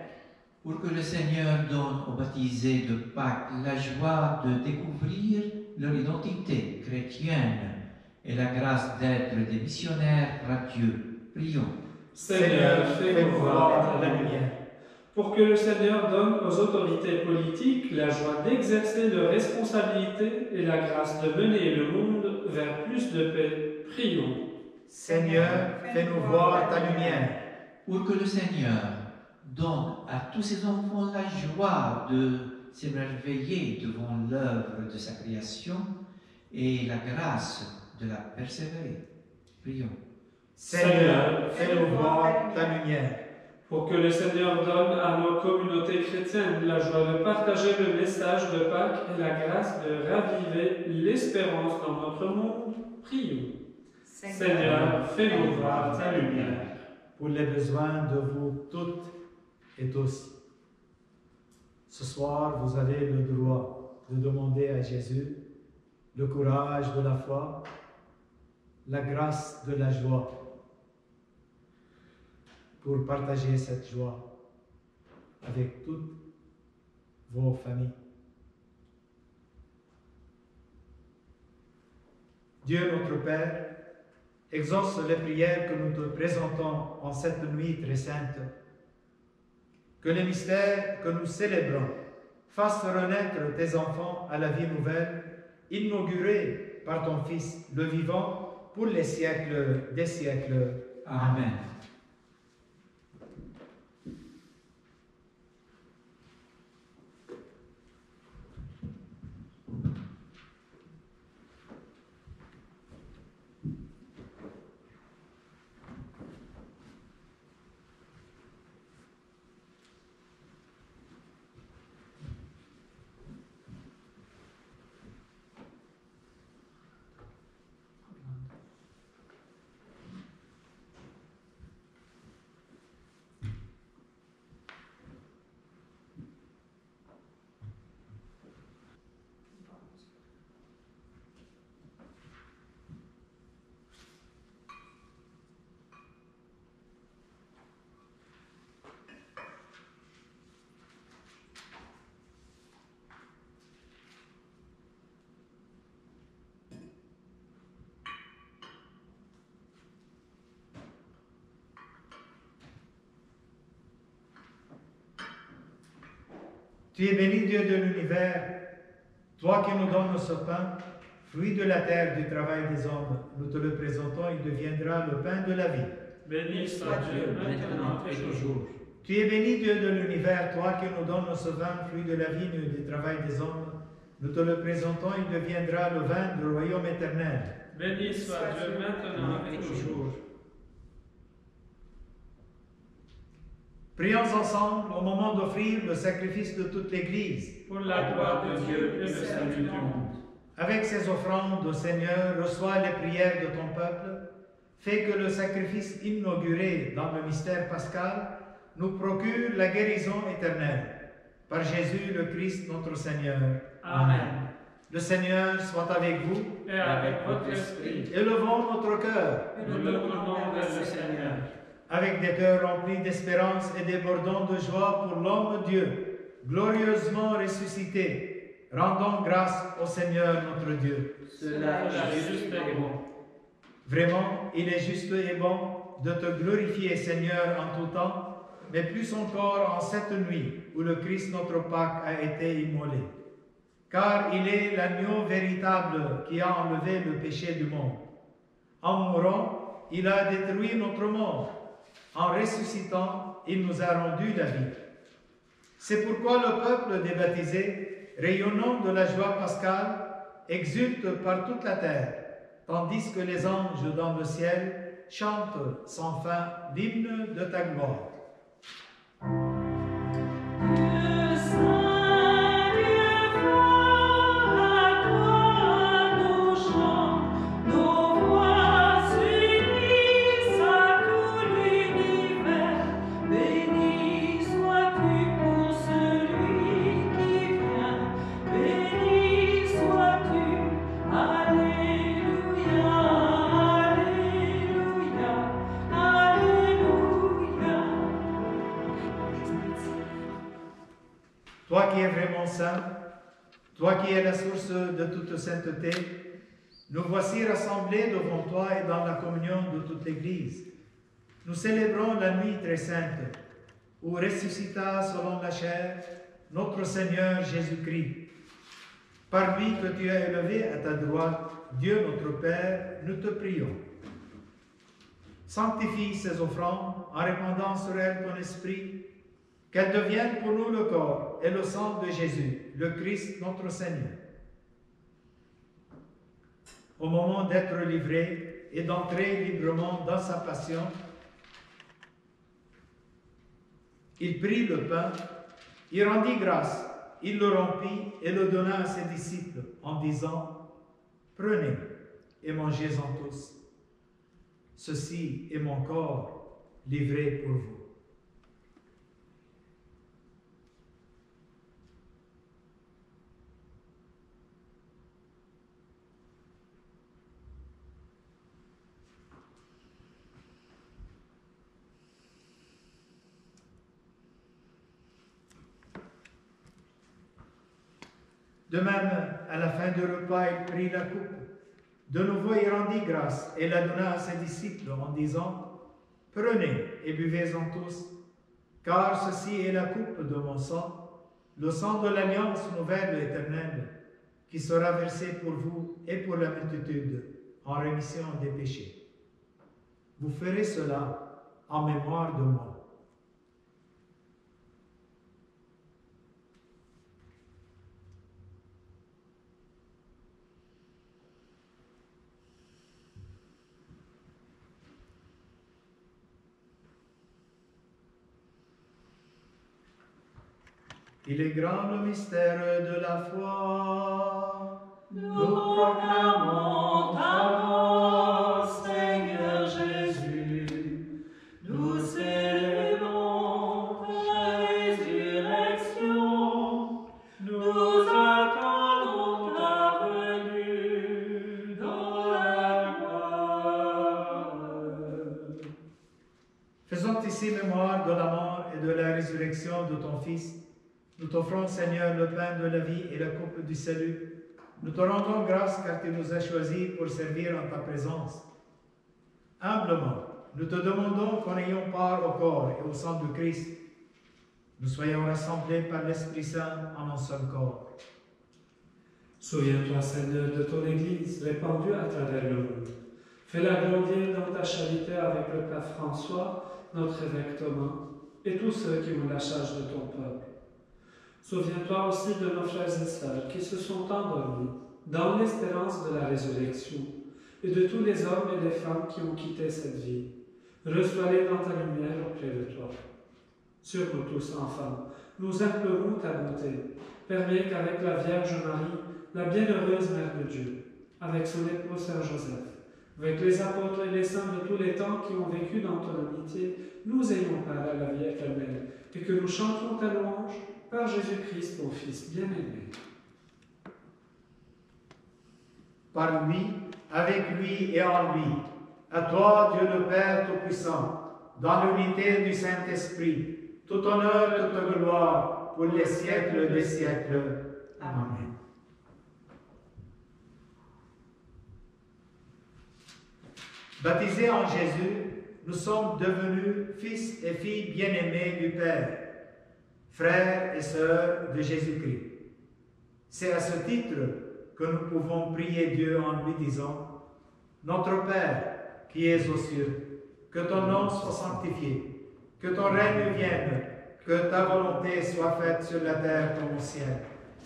[SPEAKER 4] Pour que le Seigneur donne aux baptisés de Pâques la joie de découvrir leur identité chrétienne et la grâce d'être des missionnaires radieux, prions.
[SPEAKER 3] Seigneur, fais-nous voir
[SPEAKER 1] la lumière.
[SPEAKER 3] Pour que le Seigneur donne aux autorités politiques la joie d'exercer leurs responsabilités et la grâce de mener le monde vers plus de paix, prions.
[SPEAKER 1] Seigneur, fais-nous voir ta lumière.
[SPEAKER 4] Pour que le Seigneur donne à tous ses enfants la joie de s'émerveiller devant l'œuvre de sa création et la grâce de la persévérer, prions.
[SPEAKER 1] Seigneur, fais-nous voir ta lumière.
[SPEAKER 3] Pour que le Seigneur donne à nos communautés chrétiennes la joie de partager le message de Pâques et la grâce de raviver l'espérance dans notre monde, prions. Seigneur, fais-nous voir ta lumière.
[SPEAKER 1] Pour les besoins de vous toutes et tous. Ce soir, vous avez le droit de demander à Jésus le courage de la foi, la grâce de la joie, pour partager cette joie avec toutes vos familles. Dieu notre Père, exauce les prières que nous te présentons en cette nuit très sainte. Que les mystères que nous célébrons fassent renaître tes enfants à la vie nouvelle, inaugurée par ton Fils, le vivant, pour les siècles des siècles.
[SPEAKER 4] Amen.
[SPEAKER 1] Tu es béni, Dieu de l'univers, toi qui nous donnes ce pain, fruit de la terre, du travail des hommes. Nous te le présentons, il deviendra le pain de la vie.
[SPEAKER 5] Béni soit Dieu maintenant et toujours.
[SPEAKER 1] Tu es béni, Dieu de l'univers, toi qui nous donnes ce vin, fruit de la vigne et du travail des hommes. Nous te le présentons, il deviendra le vin du royaume éternel.
[SPEAKER 5] Béni soit Dieu maintenant et toujours.
[SPEAKER 1] Prions ensemble au moment d'offrir le sacrifice de toute l'Église.
[SPEAKER 5] Pour la gloire de Dieu et le salut du monde.
[SPEAKER 1] Avec ces offrandes, Seigneur, reçois les prières de ton peuple. Fais que le sacrifice inauguré dans le mystère pascal nous procure la guérison éternelle. Par Jésus le Christ, notre Seigneur.
[SPEAKER 5] Amen.
[SPEAKER 1] Le Seigneur soit avec vous.
[SPEAKER 5] Et avec votre esprit.
[SPEAKER 1] Élevons notre cœur.
[SPEAKER 5] Nous le tournons vers le Seigneur.
[SPEAKER 1] Avec des cœurs remplis d'espérance et débordant de joie pour l'homme Dieu, glorieusement ressuscité, rendons grâce au Seigneur notre Dieu.
[SPEAKER 5] Cela est juste et bon.
[SPEAKER 1] Vraiment, il est juste et bon de te glorifier, Seigneur, en tout temps, mais plus encore en cette nuit où le Christ notre Pâque a été immolé. Car il est l'agneau véritable qui a enlevé le péché du monde. En mourant, il a détruit notre mort. En ressuscitant, il nous a rendu la vie. C'est pourquoi le peuple des baptisés, rayonnant de la joie pascale, exulte par toute la terre, tandis que les anges dans le ciel chantent sans fin l'hymne de ta gloire.
[SPEAKER 2] Dieu saint, Dieu fort,
[SPEAKER 1] qui es vraiment saint, toi qui es la source de toute sainteté, nous voici rassemblés devant toi et dans la communion de toute l'Église. Nous célébrons la nuit très sainte, où ressuscita selon la chair notre Seigneur Jésus-Christ. Par lui que tu as élevé à ta droite, Dieu notre Père, nous te prions. Sanctifie ces offrandes en répandant sur elles ton esprit, qu'elles deviennent pour nous le corps et le sang de Jésus, le Christ notre Seigneur. Au moment d'être livré et d'entrer librement dans sa passion, il prit le pain, il rendit grâce, il le rompit et le donna à ses disciples en disant, « Prenez et mangez-en tous. Ceci est mon corps livré pour vous. » De même, à la fin du repas, il prit la coupe. De nouveau, il rendit grâce et la donna à ses disciples en disant, « Prenez et buvez-en tous, car ceci est la coupe de mon sang, le sang de l'alliance nouvelle et éternelle, qui sera versé pour vous et pour la multitude en rémission des péchés. Vous ferez cela en mémoire de moi. » Il est grand le mystère de la foi.
[SPEAKER 2] Nous proclamons ta mort, Seigneur Jésus. Nous célébrons ta résurrection. Nous attendons ta venue dans la gloire.
[SPEAKER 1] Faisons ici mémoire de la mort et de la résurrection de ton Fils. Nous t'offrons, Seigneur, le pain de la vie et la coupe du salut. Nous te rendons grâce car tu nous as choisis pour servir en ta présence. Humblement, nous te demandons qu'en ayant part au corps et au sang du Christ, nous soyons rassemblés par l'Esprit Saint en un seul corps.
[SPEAKER 3] Souviens-toi, Seigneur, de ton Église répandue à travers le monde. Fais-la grandir dans ta charité avec le Père François, notre évêque Thomas, et tous ceux qui ont la charge de ton peuple. Souviens-toi aussi de nos frères et sœurs qui se sont endormis dans l'espérance de la résurrection et de tous les hommes et les femmes qui ont quitté cette vie. Reçois-les dans ta lumière auprès de toi. Sur nous tous, enfants, nous implorons ta bonté. Permets qu'avec la Vierge Marie, la bienheureuse Mère de Dieu, avec son époux Saint Joseph, avec les apôtres et les saints de tous les temps qui ont vécu dans ton amitié, nous ayons part à la vie éternelle et que nous chantions ta louange par Jésus-Christ, ton Fils bien-aimé.
[SPEAKER 1] Par lui, avec lui et en lui, à toi, Dieu le Père Tout-Puissant, dans l'unité du Saint-Esprit, tout honneur, toute gloire, pour les siècles des siècles. Amen. Baptisés en Jésus, nous sommes devenus fils et filles bien-aimés du Père, frères et sœurs de Jésus-Christ. C'est à ce titre que nous pouvons prier Dieu en lui disant, « Notre Père, qui es aux cieux, que ton nom soit sanctifié, que ton règne vienne, que ta volonté soit faite sur la terre comme au ciel.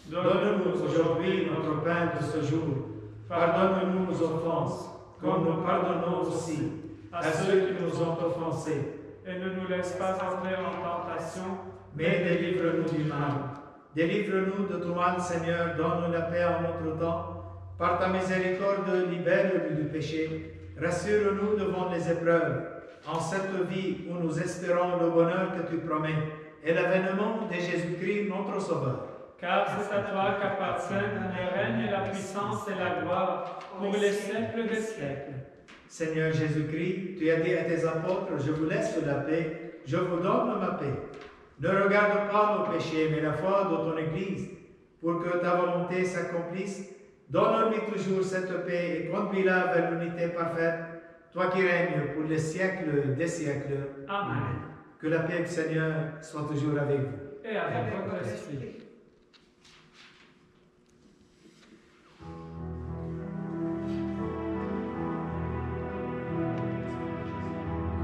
[SPEAKER 1] Donne-nous aujourd'hui notre pain de ce jour. Pardonne-nous nos offenses, comme nous pardonnons aussi à ceux qui nous ont offensés.
[SPEAKER 5] Et ne nous laisse pas entrer en tentation,
[SPEAKER 1] Mais délivre-nous du mal. Délivre-nous de tout mal, Seigneur, donne-nous la paix en notre temps. Par ta miséricorde, libère-nous du péché. Rassure-nous devant les épreuves, en cette vie où nous espérons le bonheur que tu promets et l'avènement de Jésus-Christ, notre Sauveur.
[SPEAKER 5] car c'est à toi qu'appartiennent le règne et la puissance et la gloire pour les siècles des siècles.
[SPEAKER 1] Seigneur Jésus-Christ, tu as dit à tes apôtres, je vous laisse la paix, je vous donne ma paix. Ne regarde pas nos péchés, mais la foi de ton Église, pour que ta volonté s'accomplisse. Donne-lui toujours cette paix et conduis-la vers l'unité parfaite, toi qui règnes pour les siècles des siècles.
[SPEAKER 5] Amen.
[SPEAKER 1] Que la paix du Seigneur soit toujours avec vous.
[SPEAKER 5] Et avec votre esprit.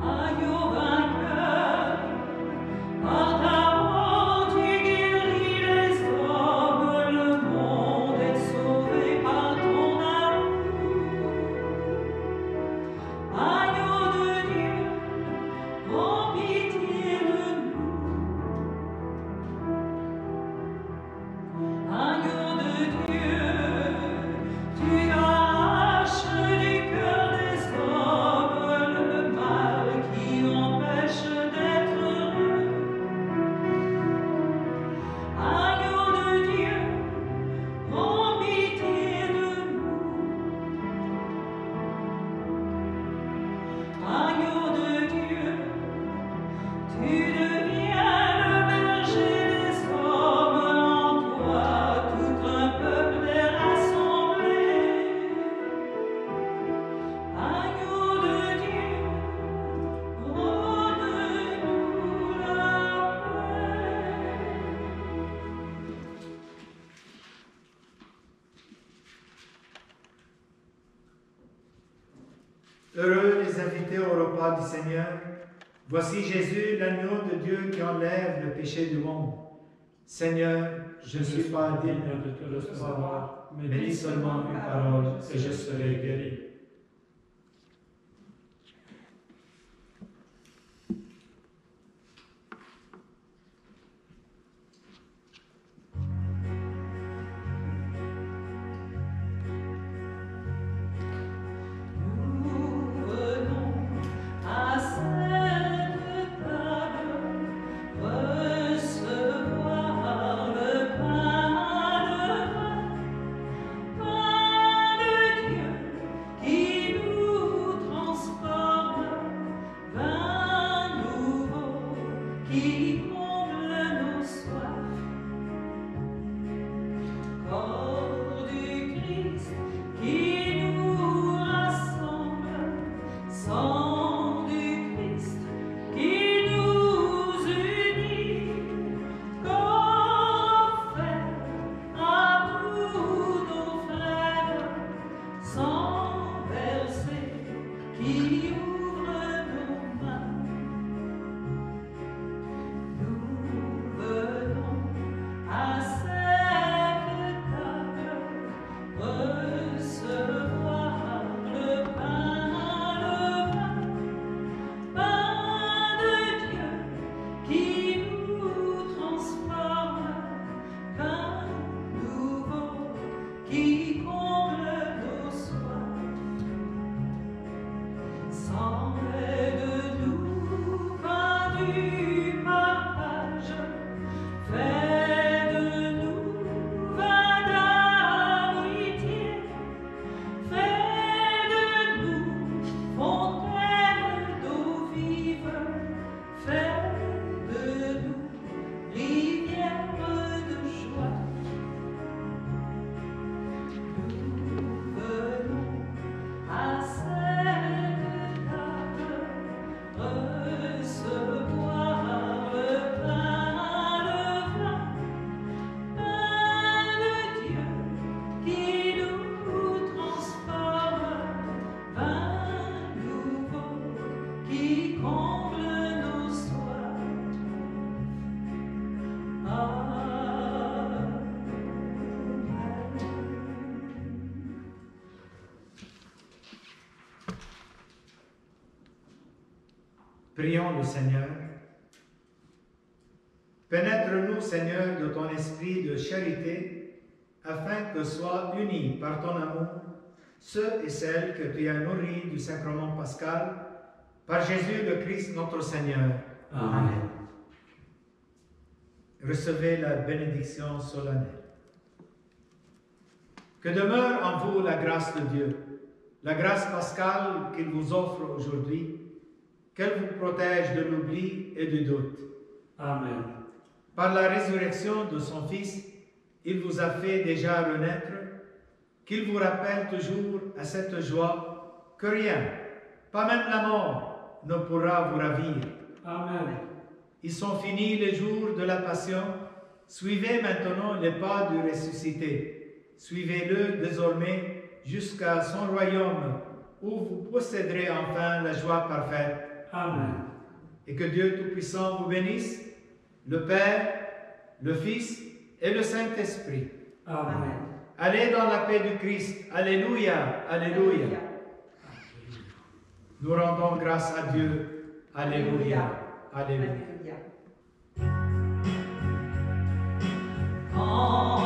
[SPEAKER 2] Agneau vainqueur, par ta mort tu guéris les hommes, le monde est sauvé par ton amour. Agneau de Dieu, prends pitié de nous. Agneau de Dieu, tu arraches du cœur des hommes le mal qui empêche d'être heureux. Agneau de Dieu, prends pitié de nous. Agneau de Dieu, tu deviens le berger des hommes, en toi tout un peuple est rassemblé. Agneau de Dieu, donne-nous la paix.
[SPEAKER 1] Heureux les invités au repas du Seigneur. Voici Jésus, l'agneau de Dieu qui enlève le péché du monde. Seigneur, je ne suis pas digne
[SPEAKER 3] de te recevoir, mais dis seulement une parole et je serai guéri.
[SPEAKER 2] Nous venons à cette table recevoir le pain de Dieu qui nous transforme, vin nouveau qui comble nos soifs. Corps du Christ qui nous rassemble, sang du Christ qui nous unit, corps offert à tous nos frères, sang versé qui ouvre nos mains. Nous venons à cette table recevoir le pain de Dieu qui nous transforme, pain nouveau qui comble nos soifs. Sang de nous, pain du partage, fait de nous vin d'amitié, fait de nous fontaine d'eau vive, fait de nous rivière de joie. Nous venons à cette table recevoir le pain de Dieu qui nous transforme, vin nouveau qui comble nos soifs. Amen.
[SPEAKER 1] Prions le Seigneur. Pénètre-nous, Seigneur, de ton esprit de charité, afin que soient unis par ton amour ceux et celles que tu as nourris du sacrement pascal, par Jésus le Christ notre Seigneur.
[SPEAKER 3] Amen.
[SPEAKER 1] Recevez la bénédiction solennelle. Que demeure en vous la grâce de Dieu, la grâce pascale qu'il vous offre aujourd'hui, qu'elle vous protège de l'oubli et du doute.
[SPEAKER 3] Amen.
[SPEAKER 1] Par la résurrection de son Fils, il vous a fait déjà renaître, qu'il vous rappelle toujours à cette joie que rien, pas même la mort, ne pourra vous ravir.
[SPEAKER 3] Amen.
[SPEAKER 1] Ils sont finis les jours de la passion. Suivez maintenant les pas du ressuscité. Suivez-le désormais jusqu'à son royaume, où vous posséderez enfin la joie parfaite.
[SPEAKER 3] Amen.
[SPEAKER 1] Et que Dieu Tout-Puissant vous bénisse, le Père, le Fils et le Saint-Esprit.
[SPEAKER 3] Amen.
[SPEAKER 1] Allez dans la paix du Christ. Alléluia, alléluia. Nous rendons grâce à Dieu. Alléluia, alléluia.
[SPEAKER 2] Quand